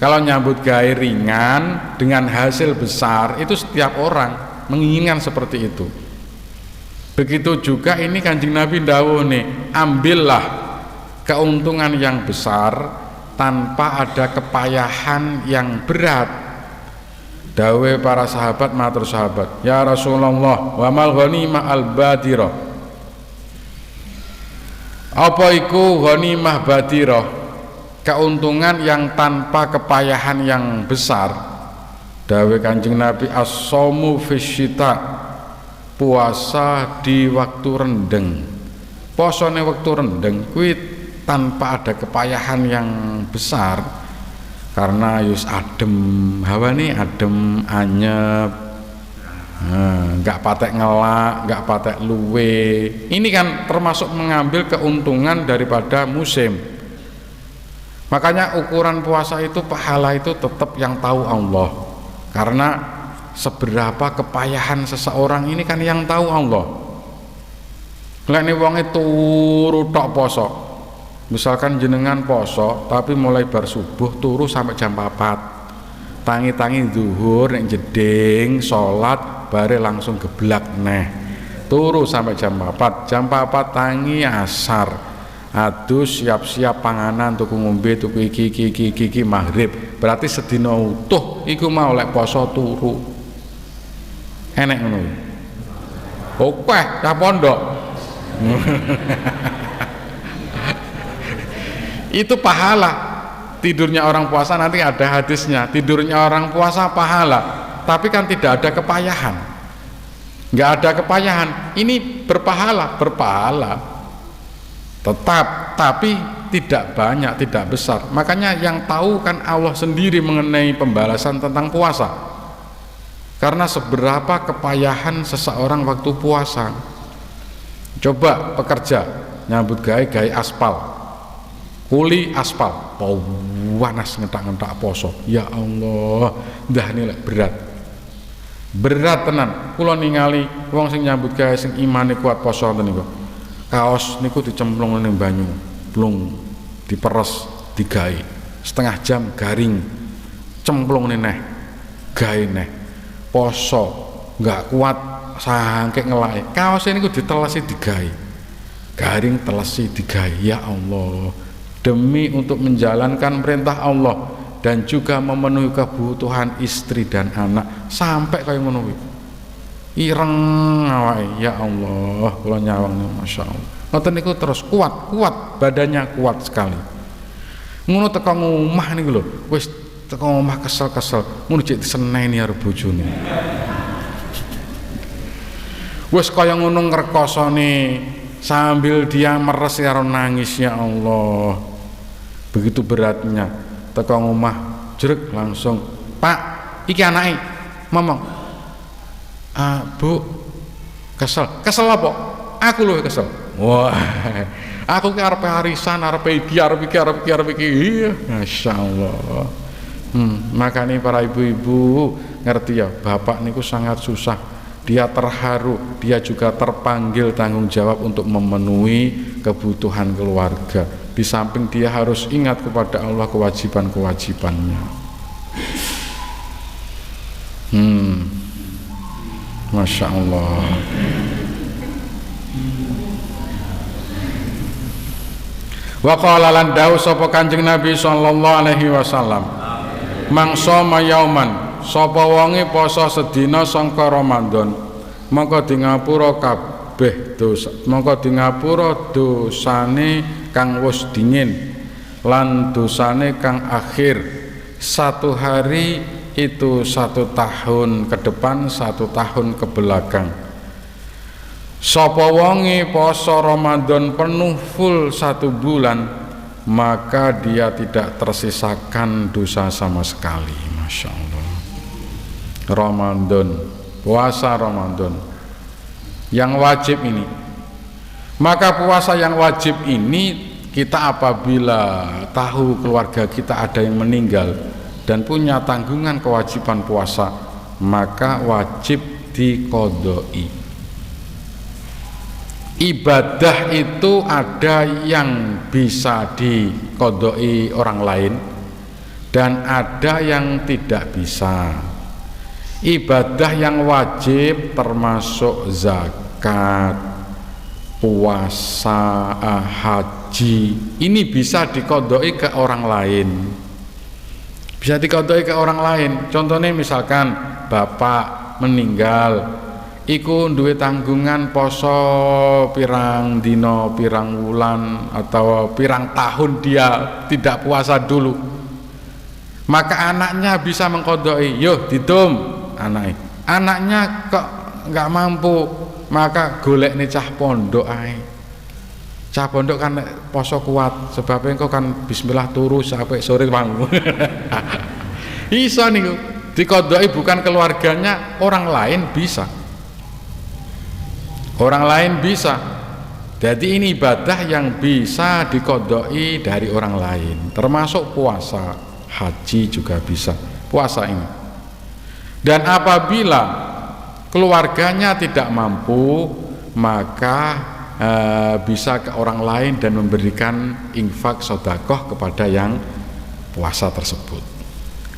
Kalau nyambut gawe ringan dengan hasil besar itu setiap orang menginginkan seperti itu. Begitu juga ini Kanjeng Nabi dawuh nih, ambillah keuntungan yang besar tanpa ada kepayahan yang berat. Dawe para sahabat matur sahabat, ya Rasulullah, wa mal ghanimah al-badirah. Apa iku ghanimah badirah? Keuntungan yang tanpa kepayahan yang besar. Dawe Kanjeng Nabi, as-shaumu fisyita, puasa di waktu rendeng. Posone waktu rendeng kuwi tanpa ada kepayahan yang besar, karena yus adem, hawane adem, anyep, nggak patek ngelak, nggak patek luwe. Ini kan termasuk mengambil keuntungan daripada musim. Makanya ukuran puasa itu, pahala itu tetap yang tahu Allah, karena seberapa kepayahan seseorang ini kan yang tahu Allah. Lek ne wong turu tok poso, misalkan jenengan poso tapi mulai bar subuh turu sampai jam 4, tangi-tangi zuhur nek jeding salat bare langsung geblak neh, turu sampai jam 4, jam 4 tangi asar, adus siap-siap panganan, tuku ngombe, tuku iki maghrib, berarti sedina utuh iku mau lek poso turu. Enek ngono. Oke, cah pondok. Itu pahala. tidurnya orang puasa nanti ada hadisnya, tidurnya orang puasa pahala, tapi kan tidak ada kepayahan, nggak ada kepayahan. Ini berpahala tetap, tapi tidak banyak, tidak besar. Makanya yang tahu kan Allah sendiri mengenai pembalasan tentang puasa, karena seberapa kepayahan seseorang waktu puasa. Coba pekerja nyambut gawe aspal, kuli aspal, panas ngetak-ngetak poso, ya Allah, dah ini berat tenan. Kula ningali wong sing nyambut gawe sing imane kuat poso ngoten niku, kaos niku dicemplung ning banyu, blung diperes, digawe setengah jam garing, cemplung neh gawe neh poso, nggak kuat saking ngelake, kaosnya niku ditelesi digawe garing, telesi digawe. Ya Allah, demi untuk menjalankan perintah Allah dan juga memenuhi kebutuhan istri dan anak, sampai kayak ngono kuwi ireng awake. Ya Allah, kula nyawang masya Allah ngoten niku, terus kuat badannya kuat sekali. Ngono teko omah niku lho, wis teko omah kesel ngono cek diseneni karo bojone, wis kaya ngono ngrekosone sambil dia meres karo nangis. Ya Allah, begitu beratnya. Teko omah jrek langsung, Pak iki anake ngomong, Bu kesel apa? Aku lho kesel. Wah, aku ki arep arisan, arep iki, iya, masya Allah. Makanya para ibu-ibu ngerti ya, bapak niku sangat susah. Dia terharu, dia juga terpanggil tanggung jawab untuk memenuhi kebutuhan keluarga. Di samping dia harus ingat kepada Allah kewajiban-kewajibannya. Masya Allah. Wa qala lan dawu sapa Kanjeng Nabi sallallahu alaihi wasallam, mangsa mayauman, sapa wonge poso sedina sangka Ramadan, mongko di ngapura kabeh dosa, mongko di ngapura dosane kang wis dingin lan dosane kang akhir. Satu hari itu 1 tahun ke depan, 1 tahun ke belakang. Sapa wonge poso Ramadan penuh full 1 bulan, maka dia tidak tersisakan dosa sama sekali. Masya Allah. Ramadan, puasa Ramadan yang wajib ini, maka puasa yang wajib ini kita apabila tahu keluarga kita ada yang meninggal dan punya tanggungan kewajiban puasa, maka wajib diqodoi. Ibadah itu ada yang bisa diqodoi orang lain dan ada yang tidak bisa. Ibadah yang wajib termasuk zakat, puasa, haji, ini bisa diqodoi ke orang lain. Bisa diqodoi ke orang lain. Contohnya misalkan bapak meninggal, iku duwe tanggungan poso pirang dino, pirang wulan, atau pirang tahun dia tidak puasa dulu, maka anaknya bisa mengqodoi. Yo didum anaknya kok nggak mampu, maka golek nih cah pondok ae. Cah pondok kan poso kuat, sebabnya engko kan bismillah turu sampai sore bangun. Iso niku diqodoi, bukan keluarganya, orang lain bisa. Orang lain bisa. Jadi ini ibadah yang bisa diqodoi dari orang lain, termasuk puasa, haji juga bisa puasa ini. Dan apabila keluarganya tidak mampu, maka bisa ke orang lain dan memberikan infak sedekah kepada yang puasa tersebut.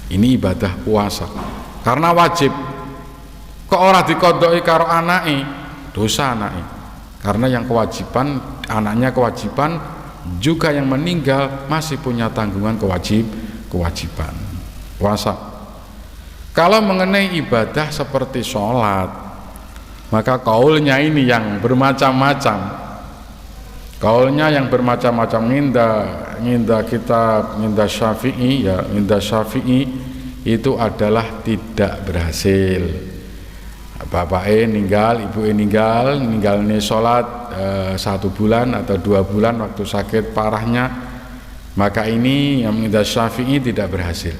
Ini ibadah puasa karena wajib. Kok ora diqodoi karo anake, dosa anake, karena yang kewajiban anaknya kewajiban, juga yang meninggal masih punya tanggungan kewajiban puasa. Kalau mengenai ibadah seperti sholat, maka kaulnya ini yang bermacam-macam. Kaulnya yang bermacam-macam, nginda kitab nginda Syafi'i, ya nginda Syafi'i itu adalah tidak berhasil. Bapaknya ninggal, ibunya ninggalnya sholat 1 bulan atau 2 bulan waktu sakit parahnya, maka ini yang nginda Syafi'i tidak berhasil.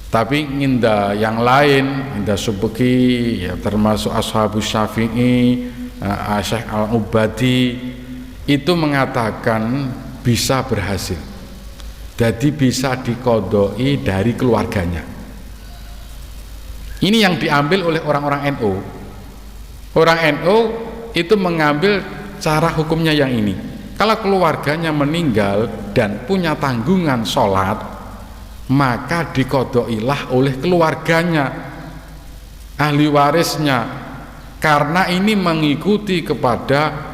Tapi nginda yang lain, nginda Subki, ya termasuk ashabus Syafi'i, Syekh Al-Ubadi, itu mengatakan bisa berhasil, jadi bisa diqodoi dari keluarganya. Ini yang diambil oleh orang-orang NU. Orang NU itu mengambil cara hukumnya yang ini. Kalau keluarganya meninggal dan punya tanggungan sholat, maka diqodoilah oleh keluarganya, ahli warisnya, karena ini mengikuti kepada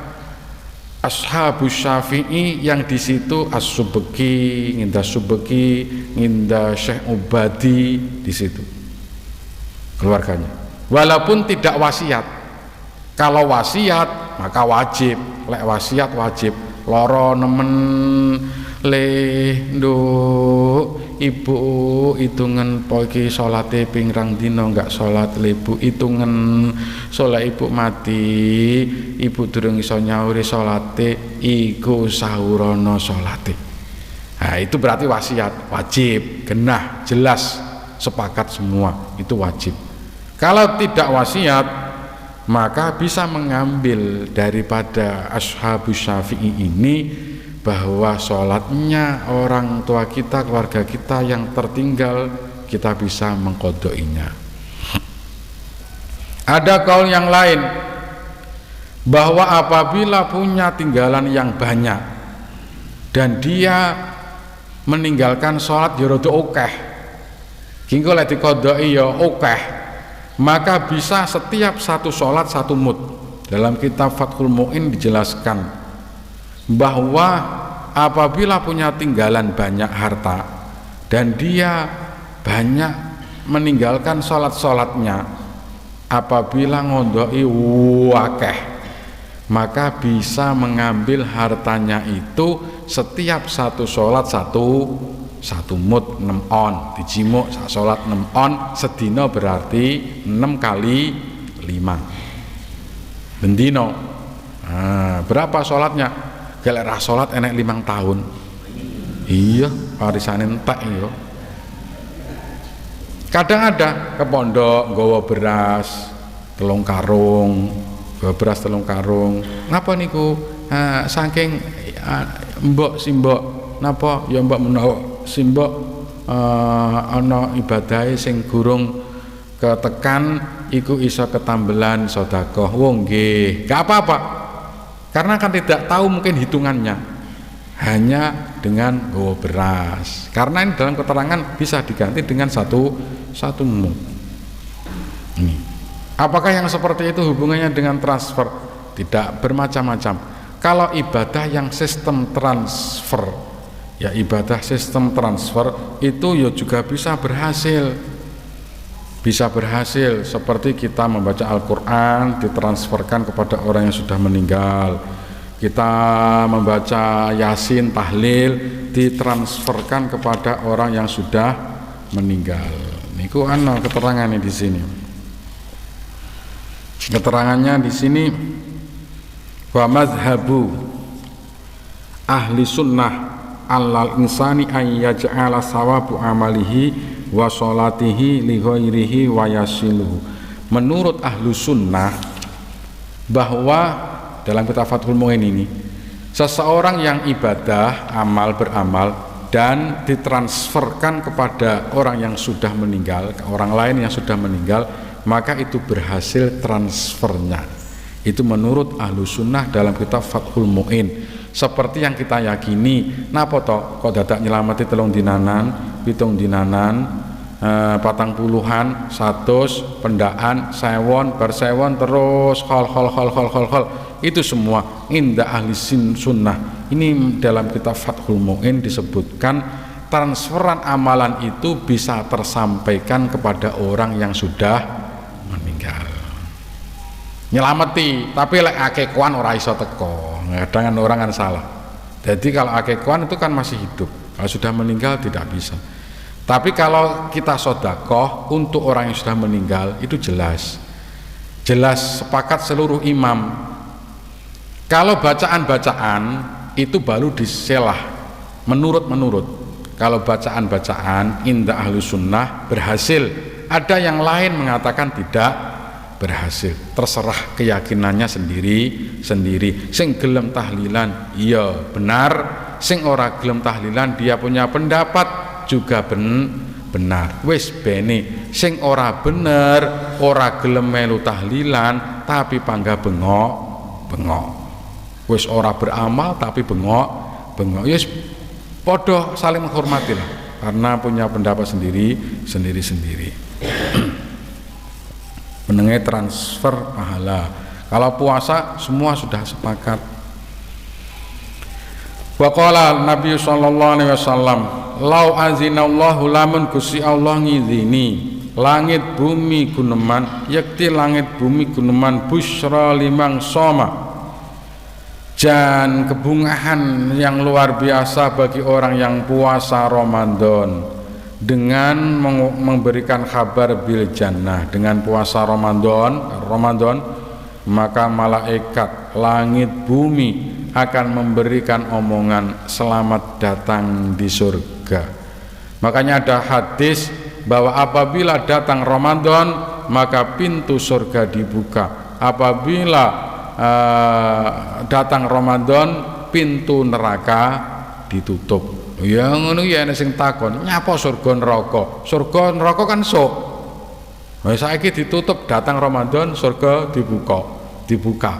ashabus Syafi'i yang di situ As-Subki, nginda Subki, nginda Syekh Ubadi, di situ keluarganya. Walaupun tidak wasiat. Kalau wasiat maka wajib, lek wasiat wajib. Loro nemen le nduk ibu hitungan poiki salate ping rang dina enggak salat, ibu hitungan salat ibu mati, ibu durung iso nyauri salate iku sahurono salate. Nah, itu berarti wasiat wajib, genah, jelas, sepakat semua itu wajib. Kalau tidak wasiat, maka bisa mengambil daripada ashabus Syafi'i ini bahwa sholatnya orang tua kita, keluarga kita yang tertinggal, kita bisa mengqodhoinya. Ada kaul yang lain bahwa apabila punya tinggalan yang banyak dan dia meninggalkan sholat ya rada akeh, kengko lek diqodhoi ya akeh, maka bisa setiap satu sholat 1 mud. Dalam kitab Fathul Mu'in dijelaskan bahwa apabila punya tinggalan banyak harta dan dia banyak meninggalkan sholat-sholatnya, apabila ngondoi wakeh, maka bisa mengambil hartanya itu setiap satu sholat satu mud 6 on, dijimuk sholat 6 on sedino berarti 6 kali 5 bendino. Nah, berapa sholatnya? Gelek ra sholat enek 5 tahun. Iya, warisane entek yo. Kadang ada ke pondok nggawa beras 3 karung, nggawa beras 3 karung. Napa niku? Saking mbok simbok napa ya mbok menawa simbok ana ibadahe sing gurung ketekan iku iso ketambelan sedekah. Wong nggih, gak apa-apa. Karena kan tidak tahu mungkin hitungannya, hanya dengan nggawa beras. Karena ini dalam keterangan bisa diganti dengan satu mud. Ini. Apakah yang seperti itu hubungannya dengan transfer? Tidak, bermacam-macam. Kalau ibadah yang sistem transfer, ya ibadah sistem transfer itu ya juga bisa berhasil. Bisa berhasil seperti kita membaca Al-Quran ditransferkan kepada orang yang sudah meninggal, kita membaca Yasin, tahlil ditransferkan kepada orang yang sudah meninggal. Niku ana keterangannya di sini. Keterangannya di sini, wa mazhabu ahli sunnah alal insani an yaj'ala sawabu amalihi wa sholatihi li ghairihi wa yasiluhu. Menurut ahlu sunnah bahwa dalam kitab Fathul Mu'in ini, seseorang yang ibadah beramal dan ditransferkan kepada orang yang sudah meninggal, ke orang lain yang sudah meninggal, maka itu berhasil transfernya. Itu menurut ahlu sunnah dalam kitab Fathul Mu'in. Seperti yang kita yakini, napa to kok dadak nyelamati 3 dinanan, 7 dinanan, 40-an, 100, pendaan, sewon, bersewon, terus hol. Itu semua indah ahli sunnah. Ini dalam kitab Fathul Mu'in disebutkan transferan amalan itu bisa tersampaikan kepada orang yang sudah meninggal. Nyelameti, tapi lek akekoan ora iso teko. Kadang orang kan salah. Jadi kalau akekahan itu kan masih hidup, kalau sudah meninggal tidak bisa. Tapi kalau kita sodakoh untuk orang yang sudah meninggal itu jelas sepakat seluruh imam. Kalau bacaan-bacaan itu baru diselah menurut. Kalau bacaan-bacaan indah ahlu sunnah berhasil, ada yang lain mengatakan tidak berhasil, terserah keyakinannya sendiri. Sing gelem tahlilan iya benar, sing ora gelem tahlilan dia punya pendapat juga benar. Wis bene sing ora bener, ora gelem melu tahlilan tapi pangga bengok. Wis ora beramal tapi bengok. Yes, podo saling menghormati lah, karena punya pendapat sendiri. Menengai transfer pahala. Kalau puasa semua sudah sepakat. Wa qala Nabi sallallahu alaihi wasallam, "Lau azinallahu lamun Gusti Allah ngizini langit bumi guneman, yakti langit bumi guneman busyra limang soma." Dan kebungahan yang luar biasa bagi orang yang puasa Ramadan dengan memberikan kabar bil jannah. Dengan puasa Ramadan maka malaikat langit bumi akan memberikan omongan selamat datang di surga. Makanya ada hadis bahwa apabila datang Ramadan maka pintu surga dibuka, apabila datang Ramadan pintu neraka ditutup. Ya ngono ya ana sing takon, nyapa surga neraka? Surga neraka kan sok. Nah, saiki ditutup, datang Ramadan surga dibuka.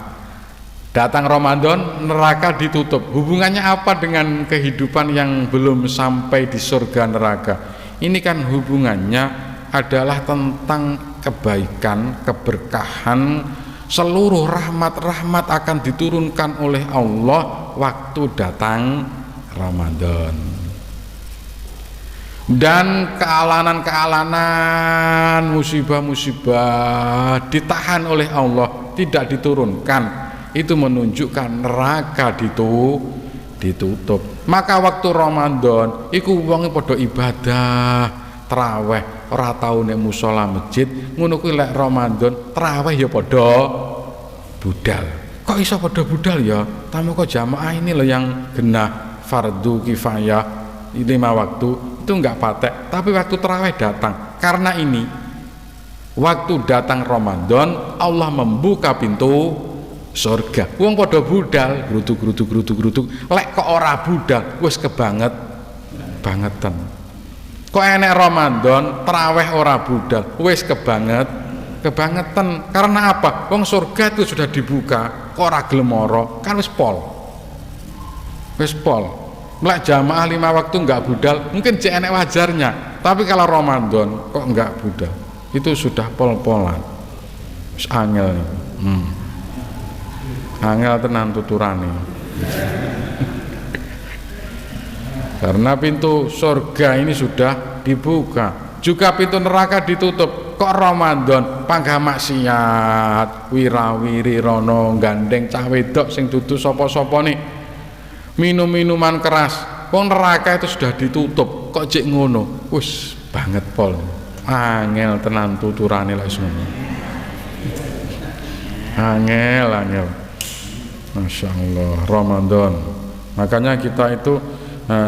Datang Ramadan neraka ditutup. Hubungannya apa dengan kehidupan yang belum sampai di surga neraka? Ini kan hubungannya adalah tentang kebaikan, keberkahan. Seluruh rahmat akan diturunkan oleh Allah waktu datang Ramadan. Dan kealanan, musibah-musibah ditahan oleh Allah, tidak diturunkan. Itu menunjukkan neraka ditutup. Maka waktu Ramadan iku wong padha ibadah traweh, ora tau nek musala masjid, ngono kuwi lek Ramadan traweh ya padha budal. Kok iso padha budal ya? Tamu kok jamaah ini loh yang genah fardu kifayah 5 waktu itu enggak patek, tapi waktu traweh datang. Karena ini waktu datang Ramadan Allah membuka pintu surga. Wong padha budal, grutuk. Lek kok ora budal wis kebangetan. Kok enek Ramadan traweh ora budal wis kebangetan. Karena apa? Wong surga itu sudah dibuka, kok ora gelem ora, kan wis pol. Lek jamaah 5 waktu enggak budal mungkin cek enek wajarnya, tapi kalau Ramadan kok enggak budal itu sudah pol-polan. Wis angel nih. Angel tenan tuturane. Karena pintu surga ini sudah dibuka, juga pintu neraka ditutup. Kok Ramadan panggah maksiat, wirawiri rono gandeng cah wedok sing dudu sapa-sapa nih, minum-minuman keras. Wong neraka itu sudah ditutup, kok cek ngono? Wis banget pol. Angel tenan tuturane lek ngono. Angel. Masya Allah Ramadan. Makanya kita itu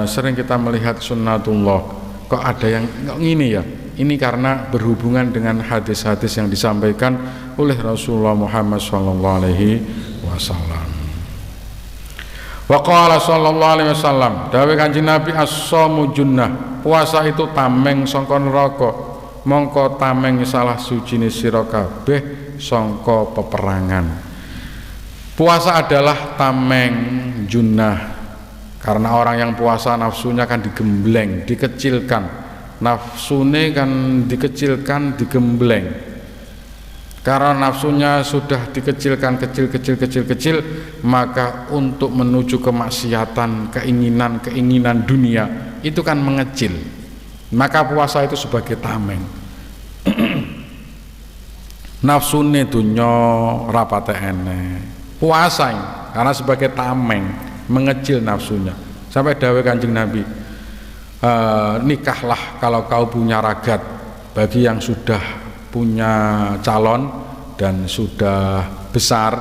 sering kita melihat sunnatullah, kok ada yang kok ngini ya. Ini karena berhubungan dengan hadis-hadis yang disampaikan oleh Rasulullah Muhammad SAW. Wa qala sallallahu alaihi wasallam, dawuh Kanjeng Nabi, as-shamu junnah, puasa itu tameng sangka neraka, mongko tameng salah sujine sira kabeh sangka peperangan. Puasa adalah tameng junnah. Karena orang yang puasa nafsunya kan digembleng, dikecilkan. Nafsunya kan dikecilkan, digembleng. Karena nafsunya sudah dikecilkan kecil, maka untuk menuju kemaksiatan, keinginan dunia itu kan mengecil. Maka puasa itu sebagai tameng. Nafsune dunya rapate enek. Puasa karena sebagai tameng mengecil nafsunya. Sampai dawuh Kanjeng Nabi, nikahlah kalau kau punya ragat. Bagi yang sudah punya calon dan sudah besar,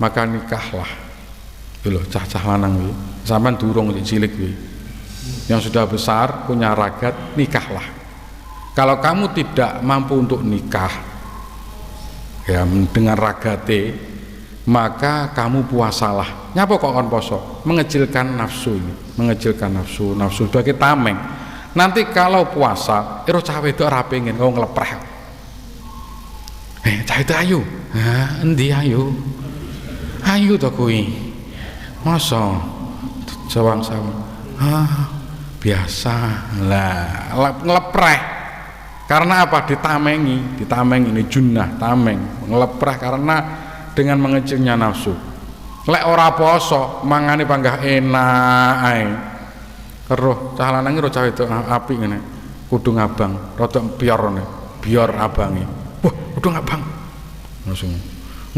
maka nikahlah. Lho, cah-cah lanang kuwi, sampean durung cilik kuwi. Yang sudah besar punya ragat, nikahlah. Kalau kamu tidak mampu untuk nikah, ya dengan ragate, maka kamu puasalah. Nyapa kok kon poso? Mengecilkan nafsu ini, mengecilkan nafsu sebagai tameng. Nanti kalau puasa, iro cah wedok ora pengen kau ngelepreh. Cah itu ayu. Hah, endi ayu? Ayu to kuwi. Masa sawang-sawang. Biasa lah ngelepreh. Karena apa? Ditamengi ini junnah, tameng, ngelepreh karena dengan mengecilnya nafsu. Lek ora poso, mangane panggah enak ae. Keruh cah lanang iki cah wedok apik ngene. Kudu ngabang, rada pior ngene. Biar abange. Wah, kudu ngabang. Langsung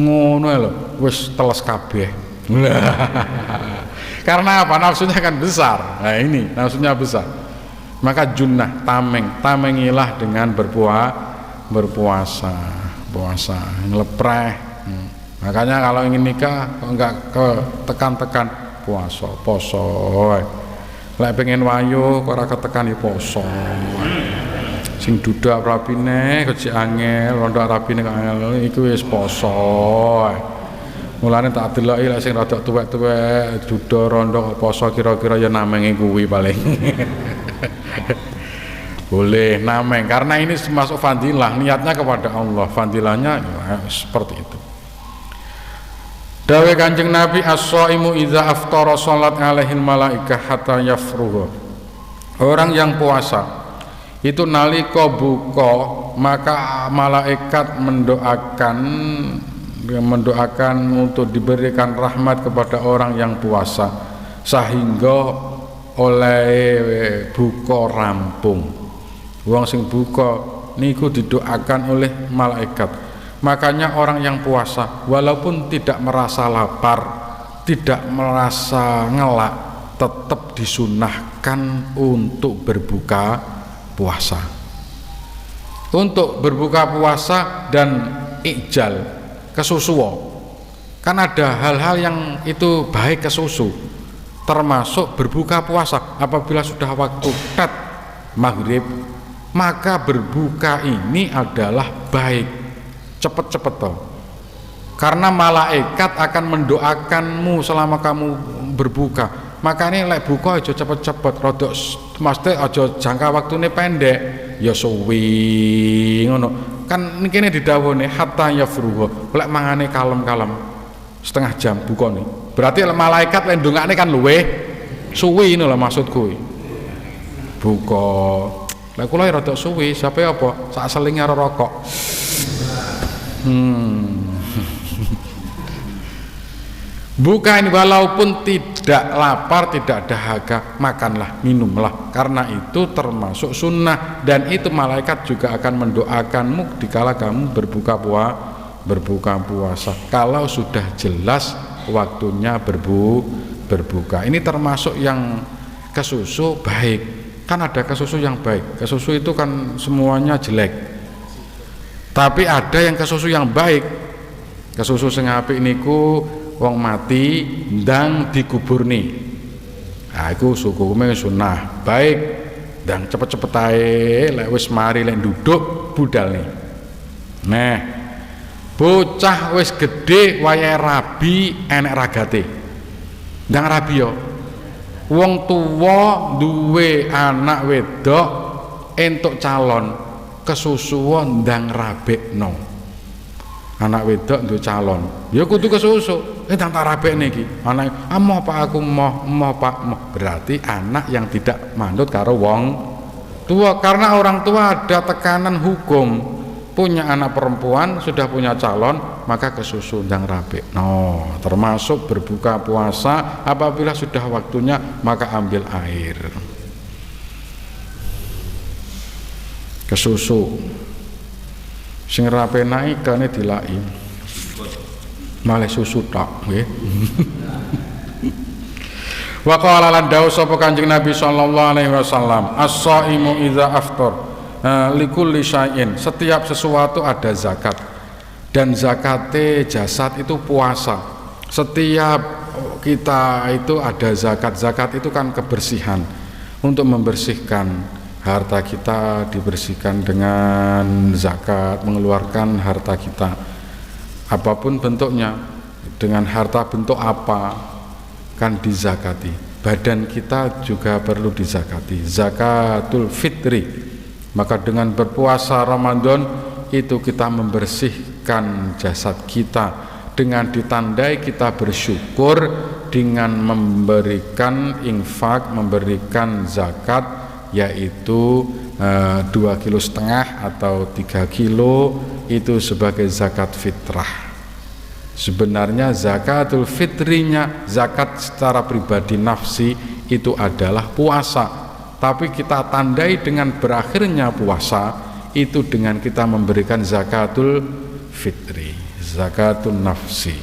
ngono lho, wis teles kabeh. Karena apa? Nafsunya kan besar. Nah ini nafsunya besar. Maka junnah, tamengilah dengan berpuasa, ngelepreh. Makanya kalau ingin nikah kok enggak ketekan-tekan poso. Lek pengen wayu kok ora ketekan ya poso. Sing dudak rapine kok sik angel, rondo rapine kok angel iku wis poso. Mulane tak deloki lek sing rada tuwek-tuwek duda rondo poso kira-kira ya namenge kuwi paling. Boleh nameng karena ini masuk fadilah, niatnya kepada Allah, fadilahnya ya, seperti itu. Dawuh Kanjeng Nabi, as-shaimu idza aftara salat alaihil malaikah hatta yafruha. Orang yang puasa itu nalika buka maka malaikat mendoakan untuk diberikan rahmat kepada orang yang puasa sehingga oleh buka rampung. Wong sing buka niku didoakan oleh malaikat. Makanya orang yang puasa walaupun tidak merasa lapar, tidak merasa ngelak, tetap disunahkan untuk berbuka puasa. Untuk berbuka puasa dan ijal kesusuan. Kan ada hal-hal yang itu baik kesusu. Termasuk berbuka puasa apabila sudah waktu tet maghrib, maka berbuka ini adalah baik, cepet-cepet toh. Karena malaikat akan mendoakanmu selama kamu berbuka. Makanya lek buka aja cepet-cepet, rodok mesti aja jangka waktune pendek, ya suwi ngono. Kan niki didhawuhne hatta yafruha, lek mangane kalem-kalem setengah jam buka nih. Berarti malaikat lek ndongakne kan luweh suwi ngono lho maksudku. Buka. Lah kula rada suwi, sampe apa? Sak selinge karo rokok. Buka ini walaupun tidak lapar, tidak dahaga, makanlah, minumlah. Karena itu termasuk sunnah dan itu malaikat juga akan mendoakanmu dikala kamu berbuka puasa. Kalau sudah jelas waktunya berbuka. Ini termasuk yang kesusu baik. Kan ada kesusu yang baik. Kesusu itu kan semuanya jelek. Tapi ada yang kesusu yang baik. Kesusu sing apik niku wong mati ndang dikuburni. Nah iku hukume sunah. Baik ndang cepet-cepet ae lek wis mari lek nduduk budalne. Nah, bocah wis gedhe wayahe rabi enek ragate. Ndang rabi yo. Wong tuwa duwe anak wedok entuk calon kesusuan ndang rabekno. Anak wedok duwe calon, ya kudu kesusu. Ndang tak rabekne iki. Anak emoh Pak aku emoh Pak. Berarti anak yang tidak manut karo wong tua karena orang tua ada tekanan hukum. Punya anak perempuan sudah punya calon maka kesusu ndang rabekno. Termasuk berbuka puasa apabila sudah waktunya maka ambil air. Kesusu sing rapenake ikane dilaki malah susu tok nggih. Wa qala lan dawuh sapa Kanjeng Nabi sallallahu alaihi wasallam, as-shaimu idza aftar likulli syai'in, setiap sesuatu ada zakat, dan zakate jasad itu puasa. Setiap kita itu ada zakat. Zakat itu kan kebersihan, untuk membersihkan harta kita, dibersihkan dengan zakat, mengeluarkan harta kita apapun bentuknya, dengan harta bentuk apa kan dizakati. Badan kita juga perlu dizakati, zakatul fitri. Maka dengan berpuasa Ramadan itu kita membersihkan jasad kita, dengan ditandai kita bersyukur dengan memberikan infak, memberikan zakat, yaitu 2,5 kilo atau 3 kilo itu sebagai zakat fitrah. Sebenarnya zakatul fitrinya, zakat secara pribadi nafsi itu adalah puasa, tapi kita tandai dengan berakhirnya puasa itu dengan kita memberikan zakatul fitri, zakatul nafsi.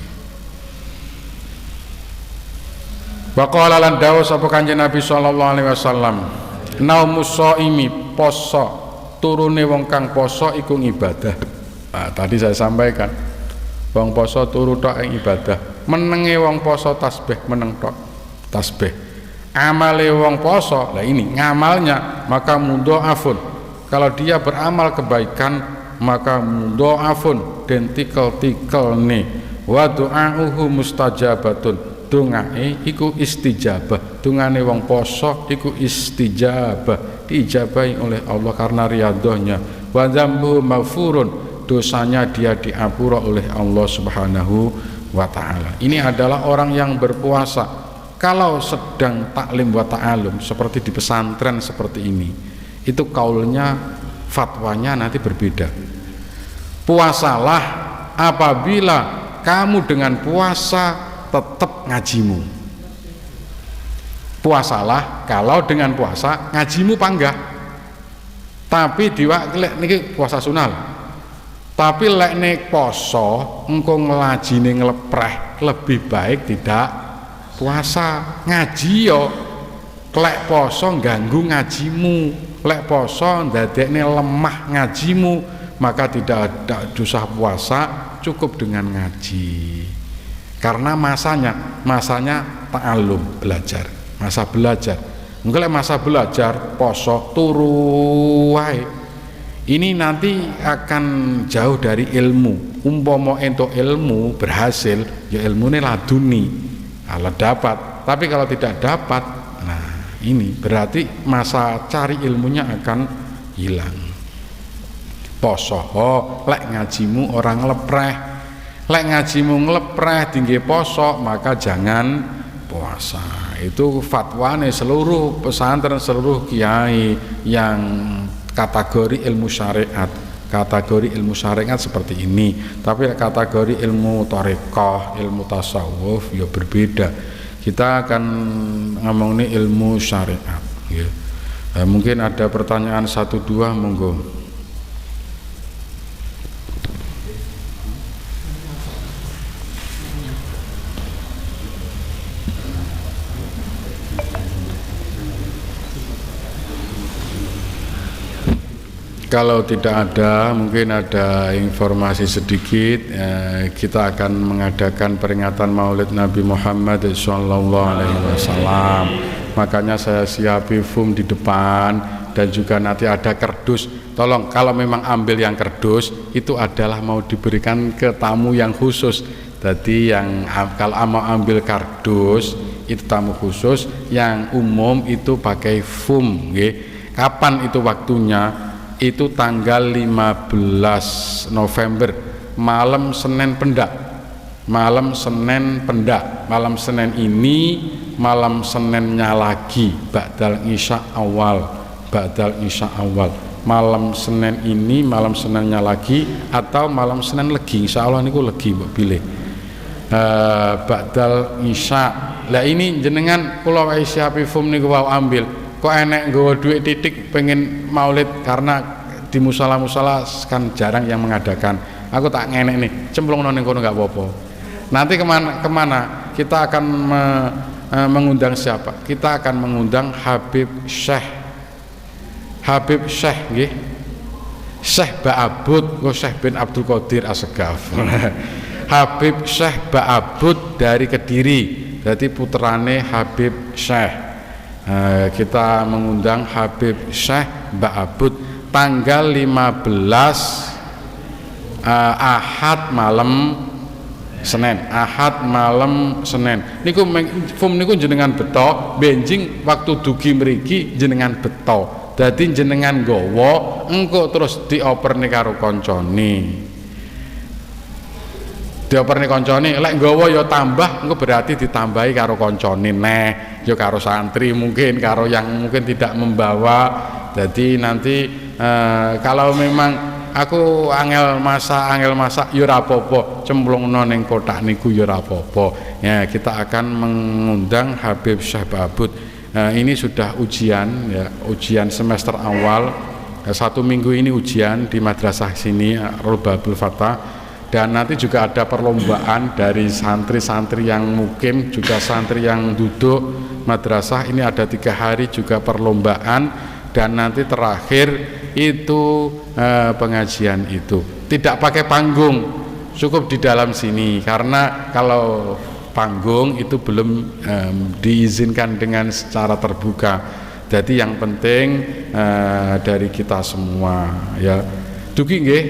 Wa qala lan dawuh sapa Kanjeng Nabi sallallahu alaihi wasallam, naumus shaimi, poso turune wong kang poso iku ibadah. Nah, tadi saya sampaikan wong poso turu tok ing ibadah, menenge wong poso tasbih, meneng tok tasbih. Amale wong poso, lah ini ngamalnya maka mudhoafun. Kalau dia beramal kebaikan maka mudhoafun, den tikel-tikelne. Wa du'auhu mustajabatun, dongae iku istijabah. Dungane wong poso iku istijabah, diijabahi oleh Allah karena riyadhahnya. Wa dzambuhu maghfurun, dosanya dia diampura oleh Allah Subhanahu wa taala. Ini adalah orang yang berpuasa. Kalau sedang taklim wa ta'alum seperti di pesantren seperti ini, itu kaulnya, fatwanya nanti berbeda. Puasalah apabila kamu dengan puasa tetap ngajimu. Puasalah kalau dengan puasa ngajimu panggah. Tapi niki puasa sunal. Tapi lek nek poso engko nglajine nglepreh, lebih baik tidak puasa. Ngaji yo lek poso ganggu ngajimu, lek poso ndadekne lemah ngajimu, maka tidak usah puasa, cukup dengan ngaji. Karena masanya ta'alum, belajar, masa belajar. Engko lek masa belajar poso turu wae, ini nanti akan jauh dari ilmu. Umpama entuk ilmu berhasil, ya ilmune laduni, kalau dapat. Tapi kalau tidak dapat, nah ini berarti masa cari ilmunya akan hilang. Poso, lek ngajimu orang nglepreh, lek ngajimu nglepreh tinggi poso, maka jangan puasa. Itu fatwane seluruh pesantren, seluruh kiai yang kategori ilmu syariat. Kategori ilmu syariat seperti ini, tapi kategori ilmu thariqah, ilmu tasawuf ya berbeda. Kita akan ngomong ini ilmu syariat ya. Mungkin ada pertanyaan 1-2, monggo. Kalau tidak ada, mungkin ada informasi sedikit. Kita akan mengadakan peringatan Maulid Nabi Muhammad SAW. Makanya saya siapi foam di depan, dan juga nanti ada kardus. Tolong kalau memang ambil yang kardus itu adalah mau diberikan ke tamu yang khusus. Jadi yang kalau mau ambil kardus itu tamu khusus, yang umum itu pakai foam. Kapan itu waktunya? Itu tanggal 15 November, malam Senin Pendak. Malam Senin Pendak, malam Senin ini, malam Seninnya lagi, ba'dal isya awal, ba'dal isya awal. Malam Senin ini, malam Seninnya lagi, atau malam Senin legi, insya Allah niku legi mbok pilih. Ba'dal isya. Lah ini jenengan kula wae siapi fum niku wau ambil. Kok enek nggawa duit titik pengen maulid, karena di musala-musala kan jarang yang mengadakan. Aku tak ngenek nih, cemplung ning kono gak apa-apa. Nanti kemana kita akan mengundang siapa? Kita akan mengundang Habib Syekh nggih. Syekh Ba'abud, Syekh bin Abdul Qadir Assegaf. Habib Syekh Ba'abud dari Kediri, berarti putrane Habib Syekh. Kita mengundang Habib Syekh Ba'abud tanggal 15 Ahad malam Senin. Niku fum niku jenengan beto, benjing waktu dugi mriki jenengan beto. Dadi jenengan nggawa engko terus dioperne karo kancane. Dioperne kancane, lek nggawa ya tambah, engko berarti ditambahi karo kancane neh, ya karo santri mungkin, karo yang mungkin tidak membawa. Jadi nanti kalau memang aku angel masak ya ora apa-apa, cemplungno ning kotak niku ya ora apa-apa. Ya, kita akan mengundang Habib Syekh Ba'abud. Ini sudah ujian ya, ujian semester awal. 1 minggu ini ujian di madrasah sini Rubabul Fatah, dan nanti juga ada perlombaan dari santri-santri yang mukim, juga santri yang duduk madrasah. Ini ada 3 hari juga perlombaan, dan nanti terakhir itu pengajian itu tidak pakai panggung, cukup di dalam sini, karena kalau panggung itu belum diizinkan dengan secara terbuka. Jadi yang penting dari kita semua ya. Dugi nggih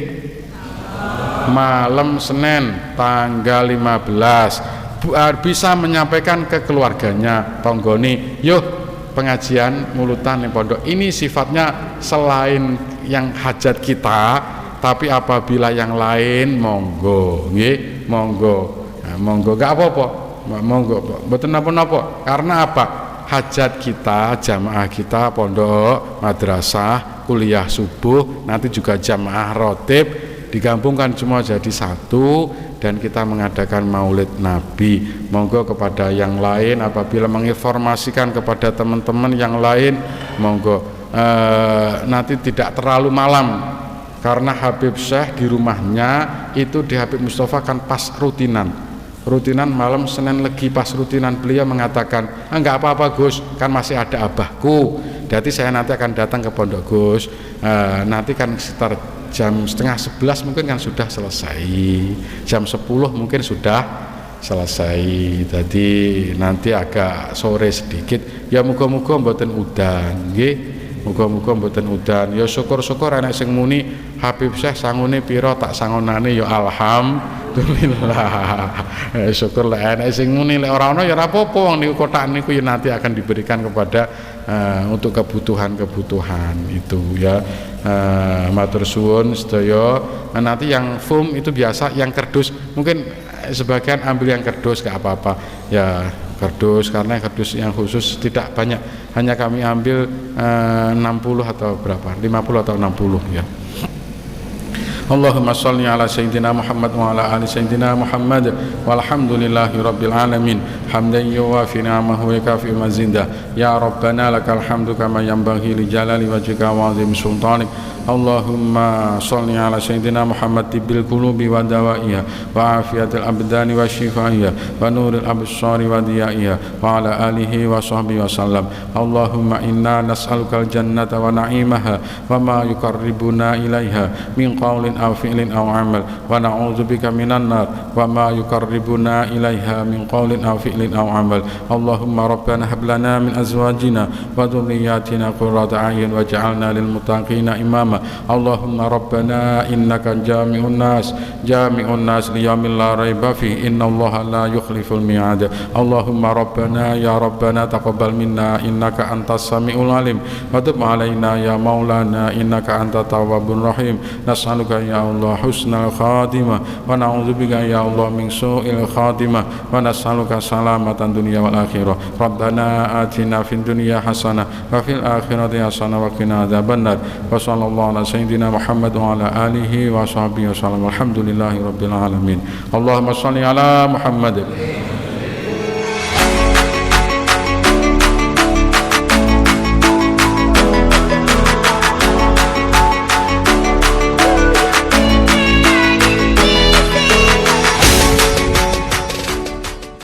malam Senin tanggal 15 bisa menyampaikan ke keluarganya, tonggoni yuk pengajian mulutan yang pondok ini sifatnya selain yang hajat kita, tapi apabila yang lain monggo nggih, monggo. Nah, monggo gak apa-apa, monggo mboten napa-napa. Karena apa? Hajat kita, jamaah kita pondok, madrasah, kuliah subuh, nanti juga jamaah rotib digabungkan semua jadi satu, dan kita mengadakan maulid Nabi. Monggo kepada yang lain apabila menginformasikan kepada teman-teman yang lain, monggo nanti tidak terlalu malam, karena Habib Syekh di rumahnya itu di Habib Mustafa kan pas rutinan malam Senin Legi, pas rutinan beliau mengatakan enggak apa-apa Gus, kan masih ada abahku, jadi saya nanti akan datang ke pondok Gus, nanti kan sekitar jam setengah 11 mungkin kan sudah selesai, jam 10 mungkin sudah selesai, jadi nanti agak sore sedikit ya, muga-muga mboten udan nggih, muga-muga mboten udan ya. Syukur-syukur enek sing muni Habib Syekh sangune pira tak sangonane ya alhamdulillah. Syukur lek enek sing muni, lek ora ana ya ora apa-apa, wong niku kotak niku ya nanti akan diberikan kepada untuk kebutuhan itu ya. Matur suwun sedaya. Nanti yang foam itu biasa, yang kardus mungkin sebagian ambil yang kardus gak apa-apa ya, kardus, karena kardus yang khusus tidak banyak, hanya kami ambil 60 atau berapa, 50 atau 60 ya. Allahumma sholli ala sayyidina Muhammad wa ala ali sayyidina Muhammad walhamdulillahi rabbil alamin hamdan yuwafi ni'amahu wa yukafi mazinda ya rabbana lakal hamdu kama yanbaghi li jalali wajhika wa 'azimi sultanik. Allahumma sholli ala sayyidina Muhammad tibbil qulubi wa dawaiha wa afiyatil abdani wa shifaiha wa nuril absari wa diyaiha wa ala alihi wa sahbihi wa sallam. Allahumma inna nas'alukal jannata wa na'imaha wa ma yuqarribuna ilaiha min qawlin aw fi'lin aw amal wa na'udzubika minan nar wa ma yuqarribuna ilaiha min qawlin aw fi'lin aw amal. Allahumma rabbana hab lana min azwajina wa dhurriyyatina qurrata a'yun waj'alna lil muttaqina imama. Allahumma rabbana innaka jami'un nas liyaumin la raiba fihi innallaha la yukhliful mi'ad. Allahumma rabbana ya rabbana taqabbal minna innaka antas samiul alim wa tub alaina ya maulana innaka antat tawwabur rahim. Nas'aluka ya Allah husnal khatimah wa na'udzubika ya Allah min su'il khatimah wa nas'aluka salamatan dunya wal akhirah. Rabbana atina fid dunya hasanah wa fil akhirati hasanah wa qina adzabannar. Wa sallallahu ala sayyidina Muhammad wa ala alihi wa sahbihi wa sallam. Alhamdulillahi rabbil alamin. Allahumma shalli ala Muhammad.